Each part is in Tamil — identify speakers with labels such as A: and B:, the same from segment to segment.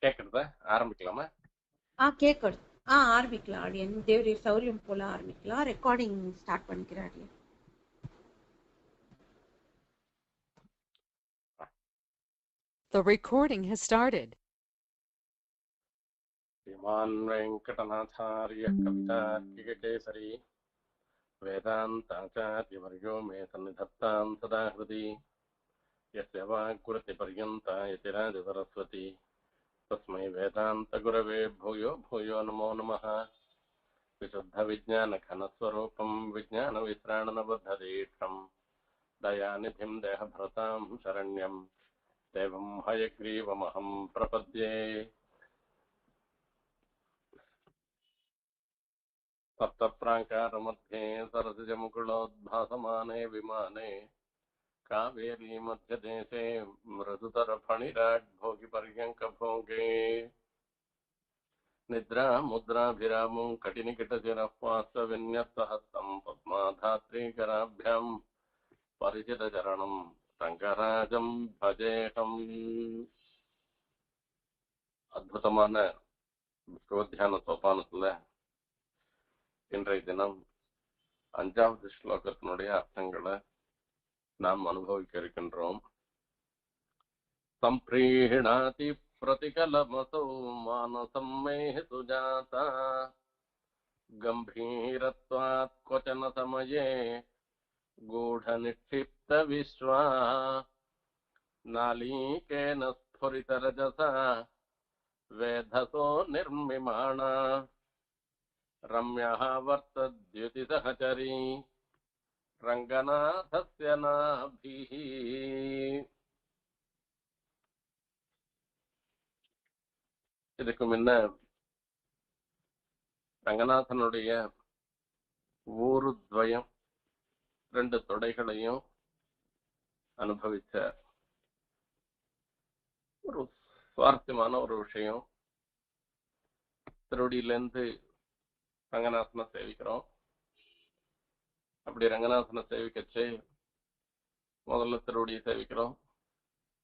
A: கேக்குறதா? ஆரம்பிக்கலாமா?
B: கேக்குது. ஆரம்பிக்கலாம் அடியன். தேவரீர் சௌரியம் போல ஆரம்பிக்கலாம். ரெக்கார்டிங் ஸ்டார்ட் பண்ணிக்கிறேன் அடியன்.
C: The recording has started.
A: श्रीमान् वेङ्कटनाथार्यः कवितार्किककेसरी वेदान्ताचार्यवर्यो मे सन्निधत्तां सदा हृदि यस्य वाक्कृतिपर्यन्ता यतिराजसरस्वती तस्मै वेदान्तगुरवे भूयो भूयो नमो नमः। विशुद्धविज्ञानघनस्वरूपं विज्ञानविश्राणनबद्धदीक्षं दयानिधिं देहभृतां शरण्यं देवं हयग्रीवमहं प्रपद्ये। सप्तप्राकारमध्ये सरसिजमुकुलोद्भासमाने विमाने कावेरी मध्यदेशे मृदुतरफणिराड्भोगिपर्यङ्कभोगे निद्रामुद्राभिरामं कटिनिकटशिरः पार्श्वविन्यस्तहस्तं पद्माधात्रीकराभ्यां परिचितचरणं रङ्गराजं भजेहम्। அற்புதமான விஸ்வத்தியான சோபானத்துல இன்றைய தினம் 5வது ஸ்லோகத்தினுடைய அர்த்தங்களை நாம் அனுபவிக்க இருக்கின்றோம். சம்பிரீணாதி प्रतिकलमसौ मानसं मे सुजाता गम्भीरत्वात् क्वचन समये गूढनिक्षिप्तविश्वा नालीकेन स्फुरितरजसा वेधसो निर्मिमाणा रम्यः वर्तद्युतिसहचरी रङ्गनाथस्य नाभिः। இதுக்கு முன்ன ரங்கநாதனுடைய ஊருத்வயம் 2 தொடைகளையும் அனுபவிச்ச ஒரு சுவாரஸ்யமான ஒரு விஷயம். திருவடியிலேருந்து ரங்கநாதனை சேவிக்கிறோம். அப்படி ரங்கநாதனை சேவிக்கச்சு முதல்ல திருவடியை சேவிக்கிறோம்,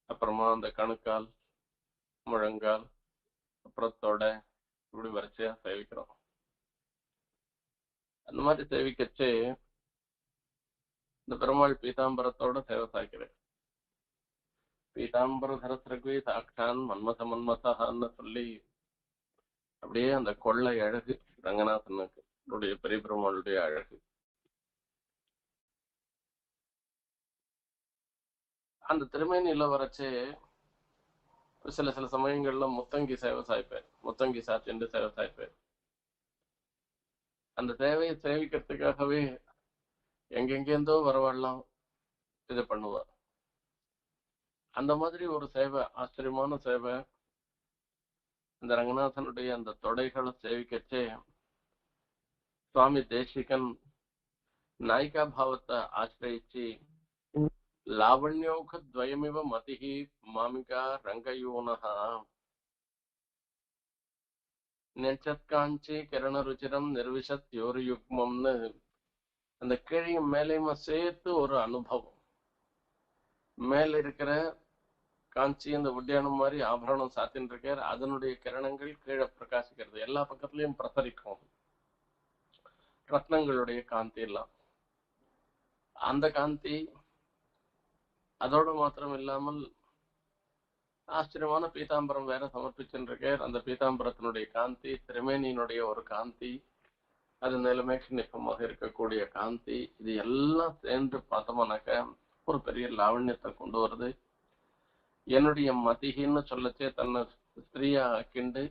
A: அப்புறமா அந்த கணுக்கால், முழங்கால், அப்புறத்தோட இப்படி வரிசையா சேவிக்கிறோம். அந்த மாதிரி சேவிக்கச்சு இந்த பெருமாள் பீதாம்பரத்தோட சேவை சாய்க்கிறேன். பீதாம்பர தரசிரகுவி சாட்சான் மன்மத மன்மதன்னு சொல்லி அப்படியே அந்த கொள்ளை அழகு ரங்கநாதனுக்கு பெரிய பெருமாளுடைய அழகு. அந்த திருமேனியில வரைச்சு சில சமயங்கள்ல முத்தங்கி சேவை சாய்ப்பேன், முத்தங்கி சாத்திண்டு சேவை சாய்ப்பேன். அந்த சேவையை சேவிக்கிறதுக்காகவே எங்கெங்கேருந்தோ வரவாடலாம் இது பண்ணுவார். அந்த மாதிரி ஒரு சேவை, ஆச்சரியமான சேவை. இந்த ரங்கநாதனுடைய அந்த தொடைகளை சேவிக்கச்சே சுவாமி தேசிகன் நாயிகா பாவத்தை ஆசிரியிச்சு லாவண்யோக துவயமிவ மதிஹி மாமிகா ரங்கயூனஹா நெச்சத்காஞ்சி கிரண ருச்சிரம் நிர்விஷத் யோரு யுக்மம்னு அந்த கீழையும் மேலையுமா சேர்த்து ஒரு அனுபவம். மேல இருக்கிற காஞ்சி அந்த உட்டியானம் மாதிரி ஆபரணம் சாத்தின்னு இருக்கார், அதனுடைய கிரணங்கள் கீழே பிரகாசிக்கிறது, எல்லா பக்கத்துலயும் பிரசரிக்கும் ரத்னங்களுடைய காந்தி எல்லாம். அந்த காந்தி அதோடு மாத்திரம் இல்லாமல் ஆச்சரியமான பீதாம்பரம் வேற சமர்ப்பிச்சுருக்கார். அந்த பீதாம்பரத்தினுடைய காந்தி, திருமேனியினுடைய ஒரு காந்தி, அது நிலைமைக்கு நிப்பமாக இருக்கக்கூடிய காந்தி, இது எல்லாம் சேர்ந்து பார்த்தோம்னாக்க ஒரு பெரிய லாவண்யத்தை கொண்டு வருது. என்னுடைய மதிகின்னு சொல்லச்சே தன்னை ஸ்திரீயா ஆக்கிண்டு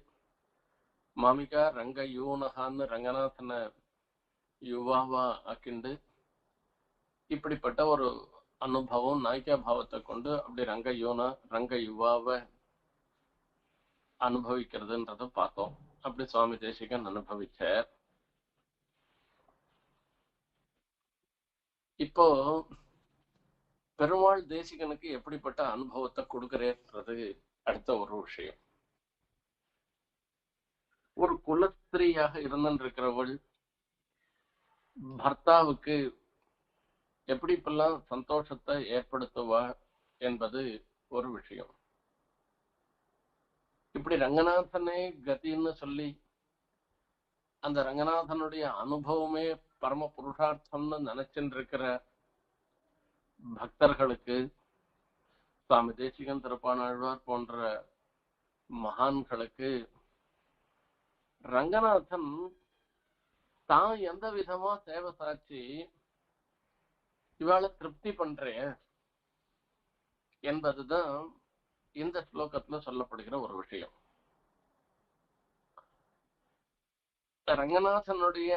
A: மாமிகா ரங்க யூனகான்னு ரங்கநாதனை யுவாவா ஆக்கிண்டு இப்படிப்பட்ட ஒரு அனுபவம் நாயிகா பாவத்தை கொண்டு அப்படி ரங்க யூனா ரங்க யுவாவை அனுபவிக்கிறதுன்றத பார்த்தோம். அப்படி சுவாமி தேசிகன் அனுபவிச்சார். இப்போ பெருமாள் தேசிகனுக்கு எப்படிப்பட்ட அனுபவத்தை கொடுக்கிறேன்றது அடுத்த ஒரு விஷயம். ஒரு குலஸ்திரீயாக இருந்திருக்கிறவள் பர்த்தாவுக்கு எப்படி இப்பெல்லாம் சந்தோஷத்தை ஏற்படுத்துவா என்பது ஒரு விஷயம். இப்படி ரங்கநாதனே கதின்னு சொல்லி அந்த ரங்கநாதனுடைய அனுபவமே பரம புருஷார்த்தம்னு நினைச்சுட்டு இருக்கிற பக்தர்களுக்கு சுவாமி தேசிகன் திருப்பானாழ்வார் போன்ற மகான்களுக்கு ரங்கநாதன் தான் எந்த விதமா சேவை சாட்சி இவாளை திருப்தி பண்றேன் என்பதுதான் இந்த ஸ்லோகத்துல சொல்லப்படுகிற ஒரு விஷயம். ரங்கநாதனுடைய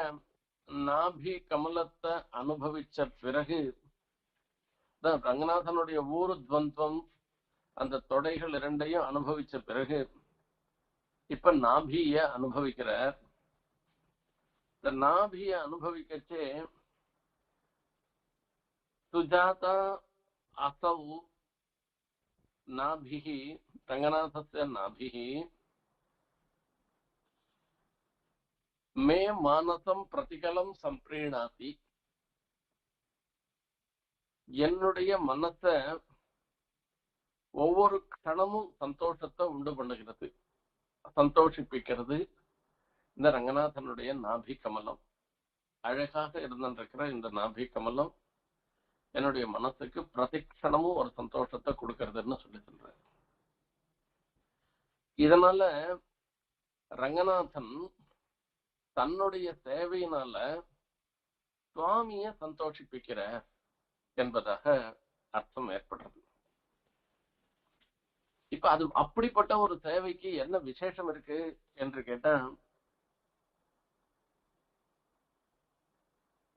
A: நாபி கமலத்தை அனுபவிச்ச பிறகு ரங்கநாதனுடைய ஊரு துவந்தம் அந்த தொடைகள் இரண்டையும் அனுபவிச்ச பிறகு இப்ப நாபிய அனுபவிக்கிறார். இந்த நாபிய அனுபவிக்கச்சே சுஜாதா असौ नाभिः रंगनाथस्य नाभिः मे मानसं प्रतिकलं संप्रीणाति என்னுடைய மனசை ஒவ்வொரு க்ஷணமும் சந்தோஷத்தை உண்டு பண்ணுகிறது, சந்தோஷிப்பிக்கிறது இந்த ரங்கநாதனுடைய நாபி கமலம். அழகாக இருந்திருக்கிற இந்த நாபி கமலம் என்னுடைய மனசுக்கு பிரதிக்ஷணமும் ஒரு சந்தோஷத்தை கொடுக்கறதுன்னு சொல்லி சொல்ற. இதனால ரங்கநாதன் தன்னுடைய சேவையினால சுவாமிய சந்தோஷிப்பிக்கிற என்பதாக அர்த்தம் ஏற்படுறது. இப்ப அது அப்படிப்பட்ட ஒரு சேவைக்கு என்ன விசேஷம் இருக்கு என்று கேட்டா,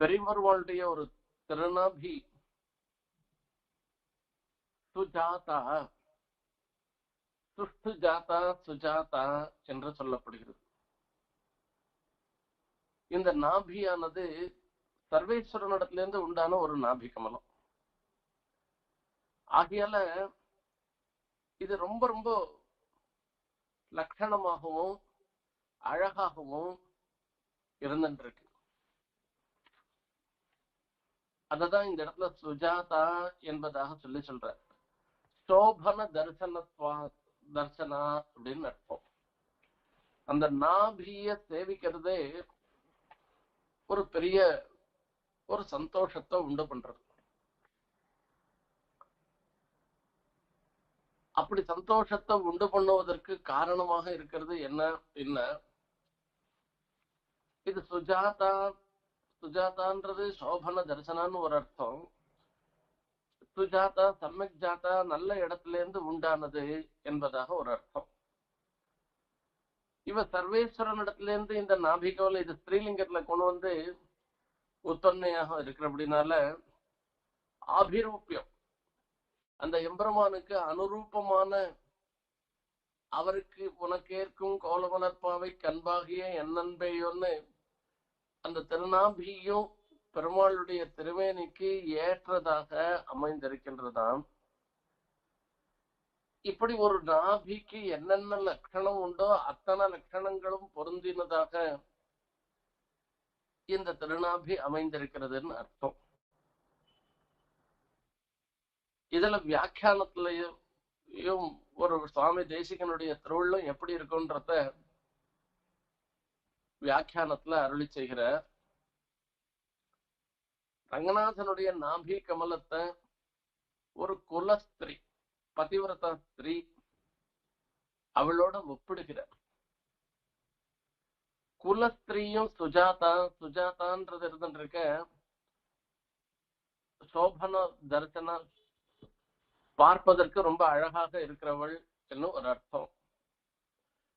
A: பெரியவர்களுடைய ஒரு திருநாபி சுஜாதா, சுஷ்டு ஜாதா சுஜாதா என்று சொல்லப்படுகிறது. இந்த நாபியானது சர்வேஸ்வரனிடத்திலிருந்து உண்டான ஒரு நாபி கமலம். ஆகையால இது ரொம்ப ரொம்ப லட்சணமாகவும் அழகாகவும் இருந்துருக்கு. அததான் இந்த இடத்துல சுஜாதா என்பதாக சொல்லி சொல்ற. சோபன தர்சனா அப்படின்னு அர்த்தம். அந்த நாபிய சேவிக்கிறதே ஒரு பெரிய ஒரு சந்தோஷத்தை உண்டு பண்றது. அப்படி சந்தோஷத்தை உண்டு பண்ணுவதற்கு காரணமாக இருக்கிறது என்ன என்ன, இது சுஜாதா, சுஜாதான்றது சோபன தரிசனான்னு ஒரு அர்த்தம். சுஜாதா சம்மக் ஜாதா நல்ல இடத்துல இருந்து உண்டானது என்பதாக ஒரு அர்த்தம். இவ சர்வேஸ்வரன் இடத்துல இருந்து இந்த நாபிகோல இது ஸ்ரீலிங்கத்துல கொண்டு வந்து உத்தன்னையாக இருக்கிற அப்படின்னால ஆபிரூப்பியம் அந்த எம்பெருமானுக்கு அனுரூபமான அவருக்கு உனக்கேற்கும் கோலவனற்பாவை கண்பாகிய என்னன்பையோன்னு அந்த திருநாபியும் பெருமாளுடைய திருமேனிக்கு ஏற்றதாக அமைந்திருக்கின்றதாம். இப்படி ஒரு நாபிக்கு என்னென்ன லட்சணம் உண்டோ அத்தனை லட்சணங்களும் பொருந்தினதாக இந்த திருநாபி அமைந்திருக்கிறதுன்னு அர்த்தம். இதுல வியாக்கியானத்திலையும் ஒரு சுவாமி தேசிகனுடைய திருவுள்ளம் எப்படி இருக்குன்றத வியாக்கியானத்துல அருளி செய்கிற. ரங்கநாதனுடைய நாபி கமலத்தை ஒரு குலஸ்திரீ, பதிவிரதா ஸ்திரீ அவளோட ஒப்பிடுகிறார். குலஸ்திரீயும் சுஜாதா, சுஜாதான்றது இருந்துருக்க சோபன தரிசன பார்ப்பதற்கு ரொம்ப அழகாக இருக்கிறவள் என்னும் ஒரு அர்த்தம்.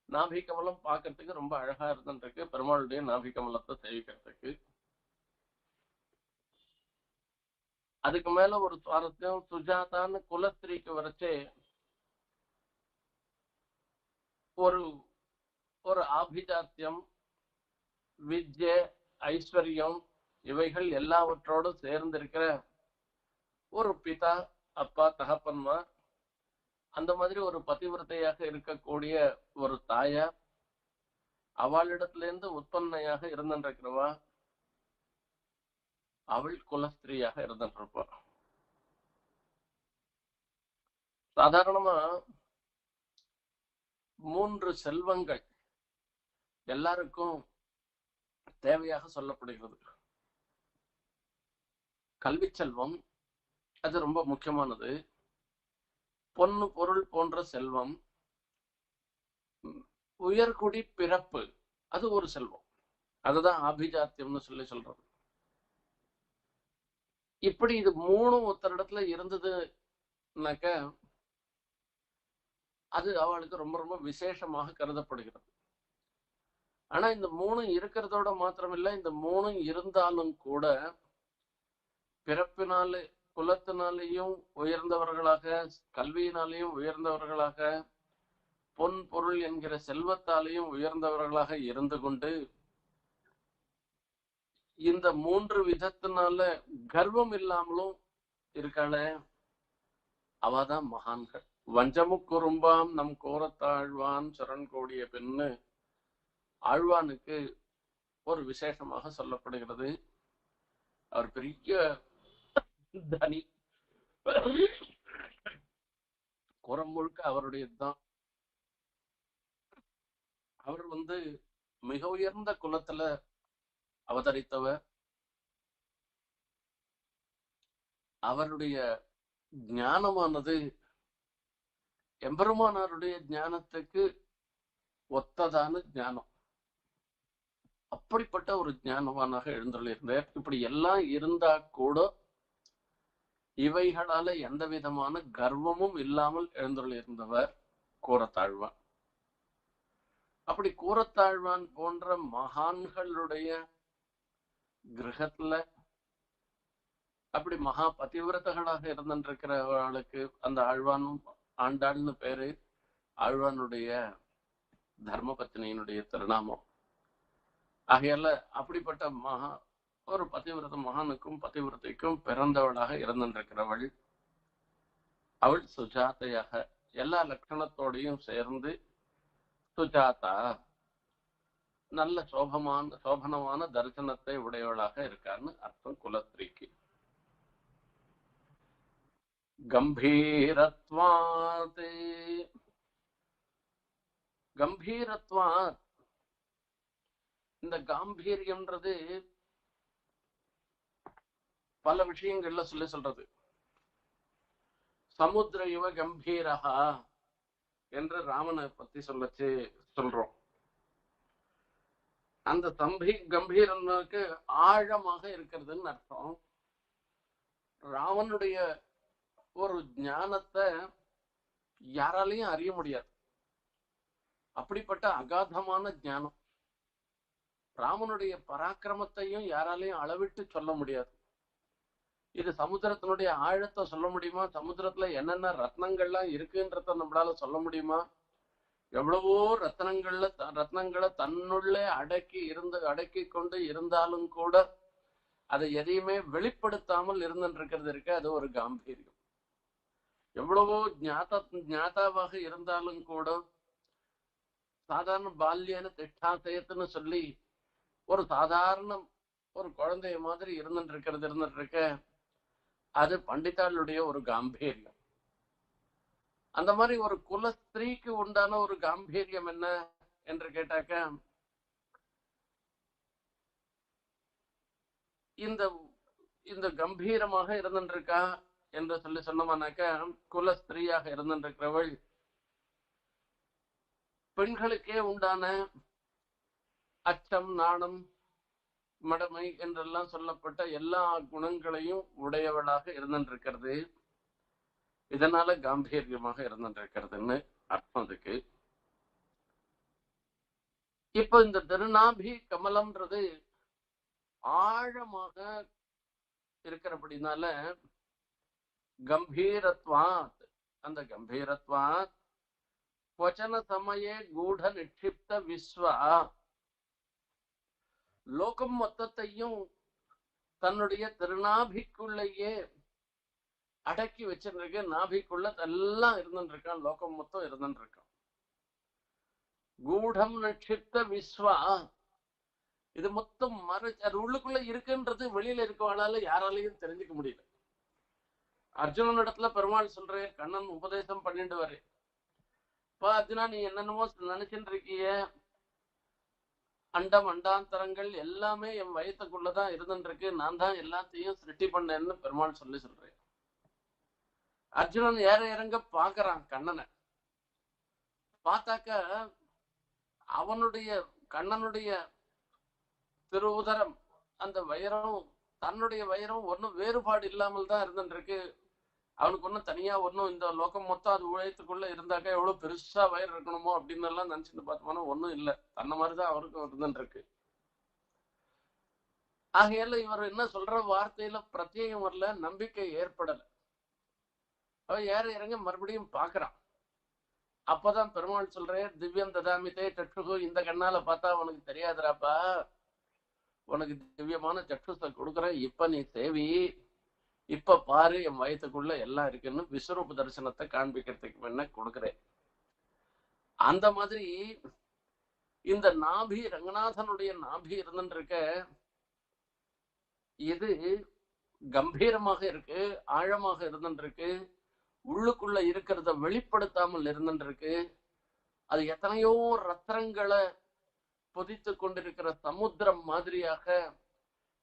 A: நாபி கமலம் பார்க்கறதுக்கு ரொம்ப அழகா இருந்துருக்கு, பெருமாளுடைய நாபி கமலத்தை சேவிக்கிறதுக்கு. அதுக்கு மேல ஒரு சுவாரஸ்யம், சுஜாதான்னு குலஸ்திரீக்கு வரைச்சே ஒரு ஒரு ஆபிஜாத்தியம், வித்யை, ஐஸ்வர்யம் இவைகள் எல்லாவற்றோடு சேர்ந்திருக்கிற ஒரு பிதா, அப்பா, தகப்பன்மா, அந்த மாதிரி ஒரு பதிவிரத்தையாக இருக்கக்கூடிய ஒரு தாயார், அவளிடத்துல இருந்து உற்பன்னையாக இருந்திருக்கிறவா அவள் குலஸ்திரீயாக இருந்திருப்பா. சாதாரணமா மூன்று செல்வங்கள் எல்லாருக்கும் தேவையாக சொல்லப்படுகிறது. கல்வி செல்வம் அது ரொம்ப முக்கியமானது. பொன்னு பொருள் போன்ற செல்வம், உயர்குடி பிறப்பு அது ஒரு செல்வம். அதுதான் ஆபிஜாத்தியம்னு சொல்றது. இப்படி இது மூணும் ஒருத்தரிடத்துல இருந்ததுனாக்க அது அவளுக்கு ரொம்ப ரொம்ப விசேஷமாக கருதப்படுகிறது. ஆனா இந்த மூணும் இருக்கிறதோட மாத்திரமில்லை, இந்த மூணும் இருந்தாலும் கூட பிறப்பினாலே குலத்தினாலேயும் உயர்ந்தவர்களாக, கல்வியினாலேயும் உயர்ந்தவர்களாக, பொன் பொருள் என்கிற செல்வத்தாலேயும் உயர்ந்தவர்களாக இருந்து கொண்டு இந்த மூன்று விதத்தினால கர்வம் இல்லாமலும் இருக்காள, அவதான் மகான்கள். வஞ்சமுக்குறும்பாம் நம் கோரத்தாழ்வான் சரண் கோடிய பெண்ணு ஆழ்வானுக்கு ஒரு விசேஷமாக சொல்லப்படுகிறது. அவர் பெரிய தனி, குரம் முழுக்க அவருடையதுதான். அவர் மிக உயர்ந்த குலத்துல அவதரித்தவர். அவருடைய ஞானமானது எம்பெருமானாருடைய ஞானத்துக்கு ஒத்ததான ஞானம். அப்படிப்பட்ட ஒரு ஞானவானாக எழுந்துள்ளிருந்தார். இப்படி எல்லாம் இருந்தா கூட இவைகளால எந்த விதமான கர்வமும் இல்லாமல் எழுந்துள்ளிருந்தவர் கூரத்தாழ்வான். அப்படி கூரத்தாழ்வான் போன்ற மகான்களுடைய கிரகத்துல அப்படி மகா பதிவிரதர்களாக இருந்திருக்கிறவர்களுக்கு அந்த ஆழ்வானும் ஆண்டாள்னு பேரு. ஆழ்வானுடைய தர்மபத்தினியினுடைய திருநாமம். ஆகையால அப்படிப்பட்ட ஒரு பதிவிரத மகானுக்கும் பதிவிரதைக்கும் பிறந்தவளாக இருந்திருக்கிறவள். அவள் சுஜாதையாக எல்லா லட்சணத்தோடையும் சேர்ந்து சுஜாதா, நல்ல சோபனமான தரிசனத்தை உடையவளாக இருக்கான்னு அர்த்தம் குலஸ்திரீக்கு. கம்பீரத்வாத், கம்பீரத்வாத், இந்த காம்பீரியம்ன்றது பல விஷயங்கள்ல சொல்றது. சமுத்திர இவ கம்பீரஹா என்று ராமனை பத்தி சொல்றோம். அந்த கம்பீரனுக்கு ஆழமாக இருக்கிறதுன்னு அர்த்தம். ராவனுடைய ஒரு ஞானத்தை யாராலையும் அறிய முடியாது. அப்படிப்பட்ட அகாதமான ஞானம். ராமனுடைய பராக்கிரமத்தையும் யாராலையும் அளவிட்டு சொல்ல முடியாது. இது சமுத்திரத்தினுடைய ஆழத்தை சொல்ல முடியுமா? சமுத்திரத்துல என்னென்ன ரத்னங்கள்லாம் இருக்குன்றத நம்மளால சொல்ல முடியுமா? எவ்வளவோ ரத்னங்களை தன்னுள்ளே அடக்கி கொண்டு இருந்தாலும் கூட அதை எதையுமே வெளிப்படுத்தாமல் இருந்துட்டு இருக்கு. அது ஒரு காம்பீரியம். எவ்வளவோ ஞாதாவாக இருந்தாலும் கூட சாதாரண பால்யான திஷ்டாசயத்துன்னு சொல்லி ஒரு சாதாரண ஒரு குழந்தைய மாதிரி இருந்துட்டு இருக்க, அது பண்டிதாளுடைய ஒரு காம்பீரியம். அந்த மாதிரி ஒரு குல ஸ்திரீக்கு உண்டான ஒரு காம்பீரியம் என்ன என்று கேட்டாக்க, இந்த இந்த கம்பீரமாக இருந்துருக்கா என்று சொன்னோம்னாக்க, குல ஸ்திரீயாக இருந்திருக்கிறவள் பெண்களுக்கே உண்டான அச்சம், நாணம், மடமை என்றெல்லாம் சொல்லப்பட்ட எல்லா குணங்களையும் உடையவளாக இருந்திருக்கிறது. இதனால காம்பீரியமாக இருந்திருக்கிறதுன்னு அர்த்தம் அதுக்கு. இப்ப இந்த திருநாபி கமலம்ன்றது ஆழமாக இருக்கிறபடினால கம்பீரத்வாத், அந்த கம்பீரத்வாத் வச்சன சமயே கூட நிக்ஷிப்த விஸ்வா, லோகம் மொத்தத்தையும் தன்னுடைய திருநாபிக்குள்ளேயே அடக்கி வச்சிருக்க. நாபிக்குள்ள எல்லாம் இருந்துருக்கான், லோகம் மொத்தம் இருந்துருக்கான். கூடம் நிக்ஷிப்த விஸ்வா, இது மொத்தம் அது உள்ளுக்குள்ள இருக்குன்றது வெளியில இருக்கவாளால யாராலையும் தெரிஞ்சுக்க முடியல. அர்ஜுனன் இடத்துல பெருமாள் சொல்றேன், கண்ணன் உபதேசம் பண்ணிட்டு வரேன். அர்ஜுனா நீ என்னென்னமோ நினைச்சுட்டு இருக்கிய, அண்டம் அண்டாந்தரங்கள் எல்லாமே என் வயத்துக்குள்ளதான் இருந்துட்டு இருக்கு, நான் தான் எல்லாத்தையும் சிருஷ்டி பண்ணேன்னு பெருமாள் சொல்றேன். அர்ஜுனன் ஏற இறங்க பாக்குறான் கண்ணனை. பார்த்தாக்க அவனுடைய கண்ணனுடைய திருவுதரம் அந்த வயிறம் தன்னுடைய வயிறம் ஒன்னும் வேறுபாடு இல்லாமல் தான் இருந்துட்டு இருக்கு. அவனுக்கு ஒன்னும் தனியா ஒன்னும் இந்த லோகம் மொத்தம் அது உழைத்துக்குள்ள இருந்தாக்க எவ்வளவு பெருசா வயிறு இருக்கணுமோ அப்படின்னு எல்லாம் நினைச்சுட்டு பார்த்தோம்னா ஒன்னும் இல்லை, தன்ன மாதிரிதான் அவருக்கும் இருந்துட்டு இருக்கு. ஆகையால இவர் என்ன சொல்ற வார்த்தையில பிரத்யேகம் வரல, நம்பிக்கை ஏற்படல. அவ ஏற இறங்க மறுபடியும் பாக்குறான். அப்பதான் பெருமாள் சொல்றேன், திவ்யம் ததாமிதே சற்றுகு, இந்த கண்ணால பார்த்தா உனக்கு தெரியாதுராப்பா, உனக்கு திவ்யமான சற்றுசை கொடுக்குறேன், இப்ப நீ சேவி, இப்ப பாரு என் வயத்துக்குள்ள எல்லாம் இருக்குன்னு விஸ்வரூப தரிசனத்தை காண்பிக்கிறதுக்கு முன்ன கொடுக்குறேன். அந்த மாதிரி இந்த நாபி, ரங்கநாதனுடைய நாபி இருந்துட்டு இருக்க, இது கம்பீரமாக இருக்கு, ஆழமாக இருந்துட்டு இருக்கு, உள்ளுக்குள்ள இருக்கிறத வெளிப்படுத்தாமல் இருந்துட்டு இருக்கு. அது எத்தனையோ ரத்னங்களை பொதித்து கொண்டிருக்கிற சமுத்திரம் மாதிரியாக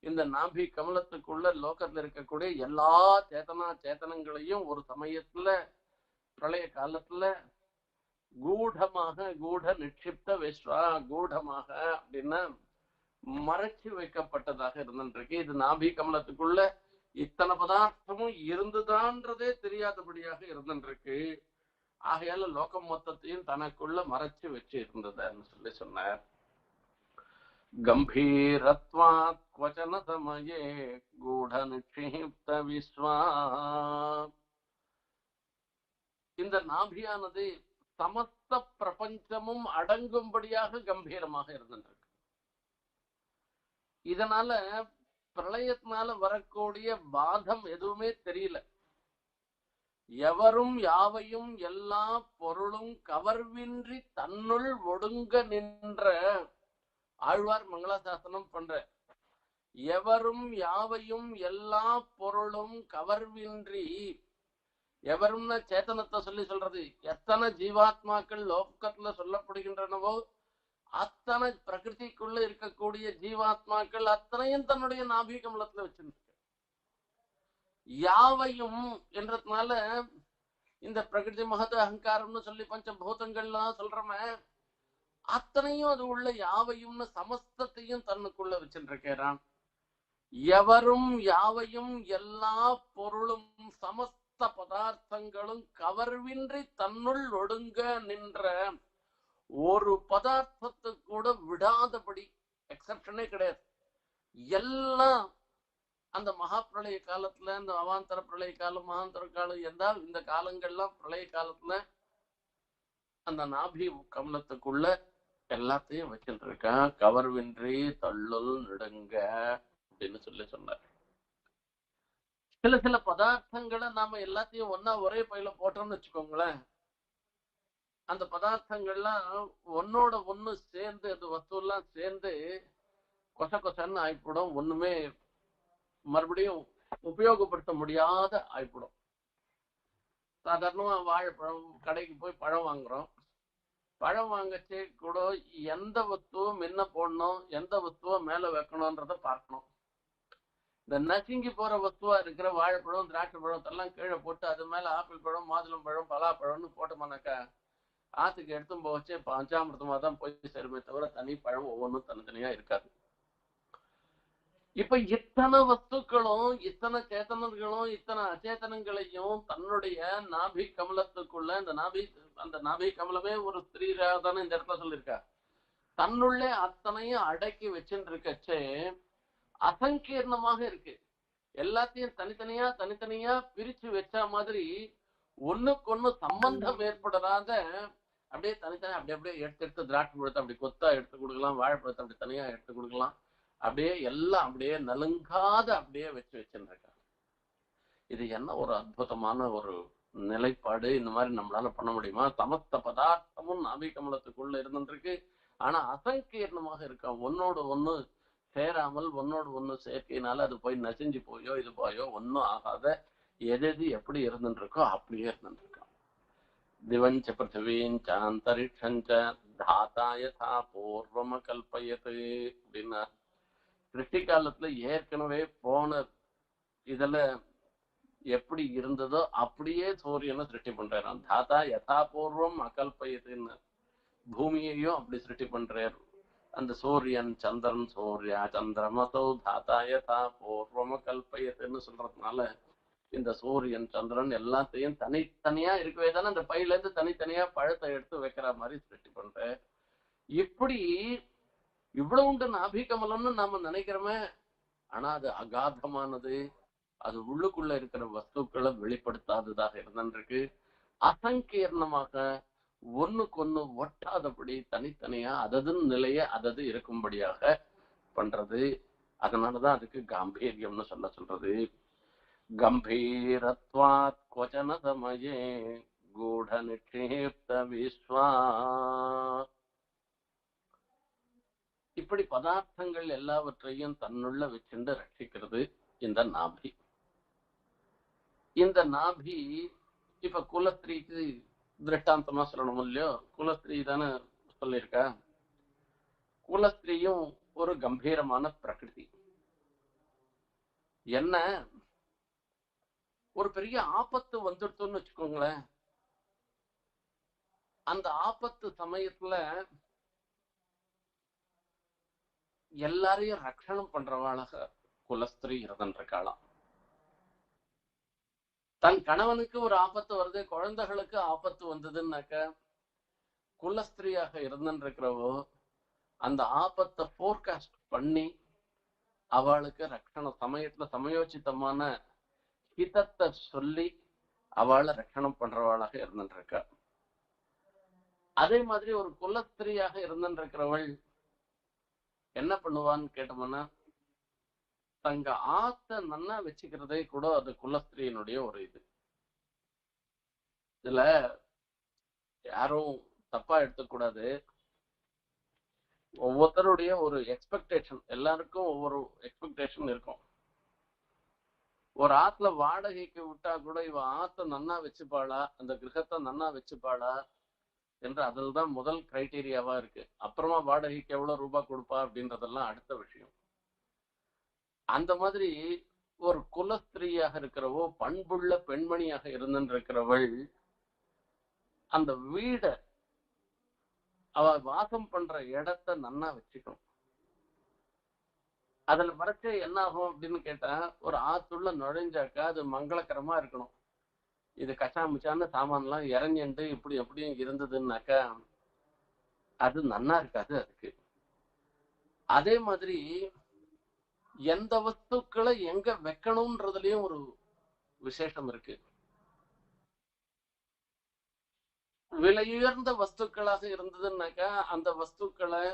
A: இந்த நாபி கமலத்துக்குள்ள லோகத்துல இருக்கக்கூடிய எல்லா சேத்தனங்களையும் ஒரு சமயத்துல பிரளய காலத்துல கூட நிட்சிப்த விஸ்வா, கூடமாக அப்படின்னா மறைச்சு வைக்கப்பட்டதாக இருந்துருக்கு. இது நாபி கமலத்துக்குள்ள இத்தனை பதார்த்தமும் இருந்துதான்றதே தெரியாதபடியாக இருந்துருக்கு. ஆகையால லோகம் மொத்தத்தையும் தனக்குள்ள மறைச்சு வச்சு இருந்ததுன்னு சொன்னார். கம்பீரத்வாத் க்வசன சமயே கூட நிக்ஷிப்த விஸ்வா. இந்த நாபியானது சமஸ்த பிரபஞ்சமும் அடங்கும்படியாக கம்பீரமாக இருந்துருக்கு. இதனால பிரளயத்தினால வரக்கூடிய பாதம் எதுவுமே தெரியல. எவரும் யாவையும் எல்லா பொருளும் கவர்வின்றி தன்னுள் ஒடுங்க நின்ற ஆழ்வார் மங்களாசாசனம் பண்ற. எவரும் யாவையும் எல்லா பொருளும் கவர்வின்றி, எவரும்னா சேத்தனத்தை சொல்றது, எத்தனை ஜீவாத்மாக்கள் லோகத்துல சொல்லப்படுகின்றனவோ அத்தனை பிரகிருதிக்குள்ள இருக்கக்கூடிய ஜீவாத்மாக்கள் அத்தனையும் தன்னுடைய நாபி கமலத்துல வச்சிருக்கு. யாவையும் என்றதுனால இந்த பிரகிருதி மகத அகங்காரம்னு சொல்லி பஞ்சபூதங்கள்லாம் சொல்றமே, அத்தனையும் அது உள்ள யாவையும்னு சமஸ்தத்தையும் தன்னுக்குள்ள வச்சிருக்கிறான். எவரும் யாவையும் எல்லா பொருளும் சமஸ்த பதார்த்தங்களும் கவர்வின்றி தன்னுள் ஒடுங்க நின்ற, ஒரு பதார்த்தத்துக்கு கூட விடாதபடி, எக்ஸப்ஷனே கிடையாது, எல்லாம் அந்த மகா பிரளய காலத்துல, இந்த அவாந்தர பிரளய காலம், மகாந்தர காலம், எந்த இந்த காலங்கள்லாம் பிரளய காலத்துல அந்த நாபி கமலத்துக்குள்ள எல்லாத்தையும் வச்சுட்டு இருக்கான். கவர்வின்றி தள்ளுல் நடுங்க அப்படின்னு சொன்னார். சில பதார்த்தங்களை நாம எல்லாத்தையும் ஒன்னா ஒரே பையில போட்டோம்னு வச்சுக்கோங்களேன், அந்த பதார்த்தங்கள்லாம் ஒன்னோட ஒண்ணு சேர்ந்து, அந்த வஸ்து எல்லாம் சேர்ந்து கொசன்னு ஆயிப்படும். ஒண்ணுமே மறுபடியும் உபயோகப்படுத்த முடியாத ஆயிப்படும். சாதாரணமா வாழைப்பழம் கடைக்கு போய் பழம் வாங்குறோம். பழம் வாங்கச்சே கூட எந்த வஸ்துவும் முன்ன போடணும், எந்த வஸ்துவ மேல வைக்கணும்ன்றத பார்க்கணும். இந்த நசுங்கி போற வஸ்துவா இருக்கிற வாழைப்பழம், திராட்சை பழம் எல்லாம் கீழே போட்டு அது மேல ஆப்பிள் பழம், மாதுளம் பழம், பலாப்பழம்னு போட்டோம்னாக்கா ஆத்துக்கு எடுத்தும் போச்சே பஞ்சாமிரதமா தான் போய் சேருமே தவிர தனி பழம் ஒவ்வொன்றும் தனித்தனியா இருக்காது. இப்ப இத்தனை வஸ்துக்களும், இத்தனை சேத்தனங்களும், இத்தனை அச்சேதனங்களையும் தன்னுடைய நாபி கமலத்துக்குள்ள, அந்த நாபி கமலமே ஒரு ஸ்திரீராதான இந்த இடத்துல சொல்லியிருக்கா, தன்னுள்ளே அத்தனையும் அடக்கி வச்சுட்டு இருக்கச்சே அசங்கீர்ணமாக இருக்கு. எல்லாத்தையும் தனித்தனியா பிரிச்சு வச்ச மாதிரி ஒண்ணுக்கு ஒண்ணு சம்பந்தம் ஏற்படாத அப்படியே தனித்தனியா அப்படியே எடுத்து திராட்சை பழத்தை அப்படி கொத்தா எடுத்து கொடுக்கலாம், வாழைப்பழத்தை அப்படி தனியா எடுத்து கொடுக்கலாம், அப்படியே எல்லாம் அப்படியே நலுங்காத அப்படியே வச்சிருக்காங்க. இது என்ன ஒரு அற்புதமான ஒரு நிலைப்பாடு! இந்த மாதிரி நம்மளால பண்ண முடியுமா? சமஸ்த பதார்த்தமும் நாபி கமலத்துக்குள்ள இருந்துருக்கு. ஆனா அசங்கீர்ணமாக இருக்க, ஒன்னோடு ஒண்ணு சேராமல், ஒன்னோடு ஒண்ணு சேர்க்கையினால அது போய் நசிஞ்சு போயோ இது போயோ ஒன்னும் ஆகாத, எது எப்படி இருந்துருக்கோ அப்படியே இருந்துருக்கான். திவஞ்ச பிருத்திவீஞ்ச அந்தரிக்ஷஞ்ச தாத்தா யதா பூர்வம கல்பயத்து அப்படின்னா சிருஷ்டி காலத்துல ஏற்கனவே போன இதுல எப்படி இருந்ததோ அப்படியே சூரியனை சிருஷ்டி பண்றாராம். தாத்தா யதாபூர்வம் அகல்பயத்துன்னு பூமியையும் அப்படி சிருஷ்டி பண்றாரு. அந்த சூரியன் சந்திரன் சூர்யா சந்திரமசோ தாத்தா யதா பூர்வம கல்பயத்துன்னு சொல்றதுனால இந்த சூரியன் சந்திரன் எல்லாத்தையும் தனித்தனியா இருக்கவே தானே அந்த பையில இருந்து தனித்தனியா பழத்தை எடுத்து வைக்கிற மாதிரி சிருஷ்டி பண்ற. இப்படி இவ்வளவு உண்டு நாபிகமலம்னு நாம நினைக்கிறோமே, ஆனா அது அகாதமானது. அது உள்ளுக்குள்ள இருக்கிற வஸ்துக்களை வெளிப்படுத்தாததாக இருந்திருக்கு. அசங்கீர்ணமாக ஒண்ணுக்கொன்னு ஒட்டாதபடி தனித்தனியா அதது நிலைய அதது இருக்கும்படியாக பண்றது. அதனாலதான் அதுக்கு காம்பீரியம்னு சொல்றது. கம்பீரத்வாத் கொச்சன சமயே கூட நிக்ஷேப்த விஸ்வா. இப்படி பதார்த்தங்கள் எல்லாவற்றையும் தன்னுள்ள வச்சுண்டு ரட்சிக்கிறது இந்த நாபி. இந்த நாபி இப்ப குலஸ்திரீக்கு திருஷ்டாந்தமா சொல்லணும் இல்லையோ, குலஸ்திரீ தானே சொல்லியிருக்கா. குலஸ்திரீயும் ஒரு கம்பீரமான பிரகிருதி. என்ன ஒரு பெரிய ஆபத்து வந்துடுத்துன்னு வச்சுக்கோங்களேன், அந்த ஆபத்து சமயத்துல எல்லாரையும் ரட்சணம் பண்றவாளாக குலஸ்திரீ இருந்திருக்காளாம். தன் கணவனுக்கு ஒரு ஆபத்து வருது, குழந்தைகளுக்கு ஆபத்து வந்ததுன்னாக்க குலஸ்திரீயாக இருந்திருக்கிறவோ அந்த ஆபத்தை போர்காஸ்ட் பண்ணி அவளுக்கு ரட்சணம் சமயத்துல சமயோசிதமான ஹிதத்தை சொல்லி அவளை ரட்சணம் பண்றவாளாக இருந்திருக்கா. அதே மாதிரி ஒரு குலஸ்திரீயாக இருந்திருக்கிறவள் என்ன பண்ணுவான்னு கேட்டோம்னா, தங்க ஆத்த நன்னா வச்சுக்கிறதே கூட அது குலஸ்திரீனுடைய ஒரு இது. இதுல யாரும் தப்பா எடுத்துக்கூடாது. ஒவ்வொருத்தருடைய ஒரு எக்ஸ்பெக்டேஷன், எல்லாருக்கும் ஒவ்வொரு எக்ஸ்பெக்டேஷன் இருக்கும். ஒரு ஆத்துல வாடகைக்கு விட்டா கூட இவ ஆத்த நன்னா வச்சுப்பாளா, அந்த கிரகத்தை நன்னா வச்சுப்பாளா என்று அதில் தான் முதல் கிரைட்டீரியாவா இருக்கு. அப்புறமா வாடகைக்கு எவ்வளவு ரூபாய் கொடுப்பா அப்படின்றதெல்லாம் அடுத்த விஷயம். அந்த மாதிரி ஒரு குலஸ்திரீயாக இருக்கிறவோ பண்புள்ள பெண்மணியாக இருந்திருக்கிறவள் அந்த வீட அவ வாசம் பண்ற இடத்த நன்னா வச்சுக்கணும். அதுல வரைச்ச என்ன ஆகும் அப்படின்னு கேட்டா, ஒரு ஆத்துள்ள நுழைஞ்சாக்கா அது மங்களகரமா இருக்கணும். இது கச்சாமுச்சான சாமான்லாம் இறங்கிண்டு இப்படி எப்படியும் இருந்ததுன்னாக்கா அது நன்னா இருக்காது அதுக்கு. அதே மாதிரி எந்த வஸ்துக்களை எங்க வைக்கணும்ன்றதுலயும் ஒரு விசேஷம் இருக்கு. விலையுயர்ந்த வஸ்துக்களாக இருந்ததுன்னாக்கா அந்த வஸ்துக்களை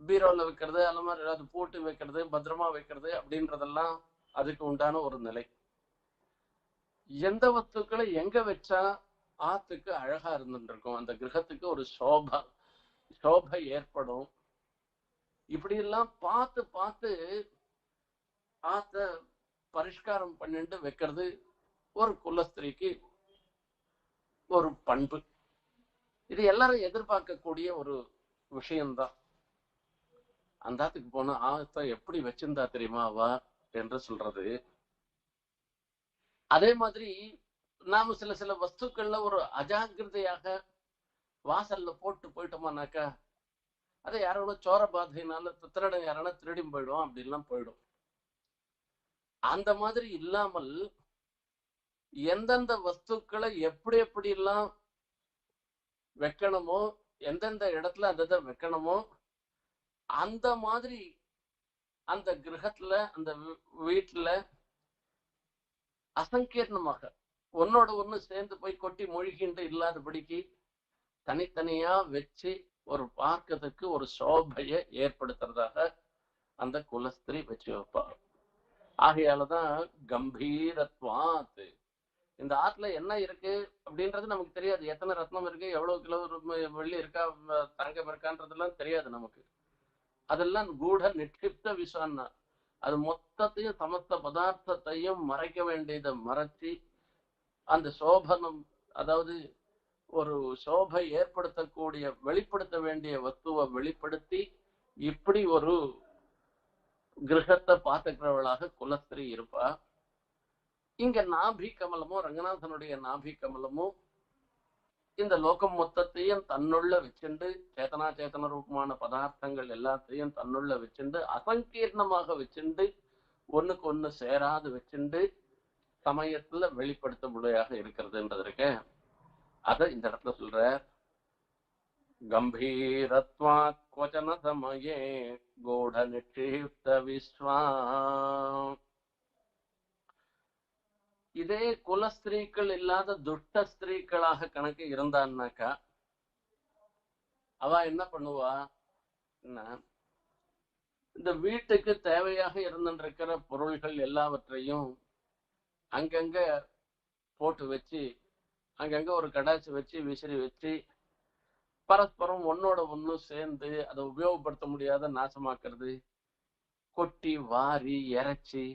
A: பீரோல வைக்கிறது, அலமாரி அது போட்டு வைக்கிறது, பத்திரமா வைக்கிறது அப்படின்றதெல்லாம் அதுக்கு உண்டான ஒரு நிலை. எந்த வஸ்துக்களை எங்க வச்சா ஆத்துக்கு அழகா இருந்துருக்கும், அந்த கிரகத்துக்கு ஒரு சோபை ஏற்படும், இப்படி எல்லாம் பார்த்து பார்த்து ஆத்த பரிஷ்காரம் பண்ணிட்டு வைக்கிறது ஒரு குலஸ்திரீக்கு ஒரு பண்பு. இது எல்லாரும் எதிர்பார்க்கக்கூடிய ஒரு விஷயம்தான். அந்த ஆத்துக்கு போன ஆத்த எப்படி வச்சிருந்தா தெரியுமா அவ என்று சொல்றது. அதே மாதிரி நாம சில சில வஸ்துக்கள்ல ஒரு அஜாகிரதையாக வாசல்ல போட்டு போயிட்டோமானாக்கா அதை யாரோட சோர பாதையினால திருட யாரான திருடி போயிடும், அப்படிலாம் போயிடும். அந்த மாதிரி இல்லாமல் எந்தெந்த வஸ்துக்களை எப்படி எப்படி எல்லாம் வைக்கணுமோ, எந்தெந்த இடத்துல அதை வைக்கணுமோ அந்த மாதிரி அந்த கிரகத்துல அந்த வீட்டுல அசங்கீர்ணமாக ஒன்னோட ஒண்ணு சேர்ந்து போய் கொட்டி மொழிகின்ற இல்லாதபடிக்கு தனித்தனியா வச்சு ஒரு பார்க்கறதுக்கு ஒரு சோபையை ஏற்படுத்துறதாக அந்த குலஸ்திரீ வச்சு வைப்பார். ஆகையாலதான் கம்பீரத்வாத். இந்த ஆத்துல என்ன இருக்கு அப்படின்றது நமக்கு தெரியாது. எத்தனை ரத்னம் இருக்கு, எவ்வளவு கிலோ வெள்ளி இருக்கா, தங்கம் இருக்கான்றதெல்லாம் தெரியாது நமக்கு. அதெல்லாம் கூட நிட்சிப்த விஷான்னா அது மொத்தத்தையும் சமஸ்த பதார்த்தத்தையும் மறைக்க வேண்டியதை மறைச்சி அந்த சோபனம், அதாவது ஒரு சோபை ஏற்படுத்தக்கூடிய வெளிப்படுத்த வேண்டிய வஸ்துவை வெளிப்படுத்தி இப்படி ஒரு கிரகத்தை பாத்துக்கிறவளாக குலஸ்திரீ இருப்பா. இங்க நாபி கமலமும் ரங்கநாதனுடைய நாபி கமலமும் இந்த லோகம் மொத்தத்தையும் தன்னுள்ள வச்சுண்டு சேத்தனா சேத்தன ரூபமான பதார்த்தங்கள் எல்லாத்தையும் தன்னுள்ள வச்சுண்டு அசங்கீர்ணமாக வச்சுண்டு ஒண்ணுக்கு ஒண்ணு சேராது வச்சுண்டு சமயத்துல வெளிப்படுத்த முடியாக இருக்கிறதுன்றதுக்கு அத இந்த இடத்துல சொல்ற. கம்பீரத்வாத் க்வச்சன சமயே கோட நிக்ஷிப்த விஸ்வா. இதே குலஸ்திரீக்கள் இல்லாத துஷ்ட ஸ்திரீக்களாக கணக்கு இருந்தான்னாக்கா அவ என்ன பண்ணுவா, இந்த வீட்டுக்கு தேவையாக இருந்திருக்கிற பொருள்கள் எல்லாவற்றையும் அங்கங்க போட்டு வச்சு அங்கங்க ஒரு கடாச்சி வச்சு விசிறி வச்சு பரஸ்பரம் ஒன்னோட ஒண்ணு சேர்ந்து அதை உபயோகப்படுத்த முடியாத நாசமாக்குறது, கொட்டி வாரி இறைச்சி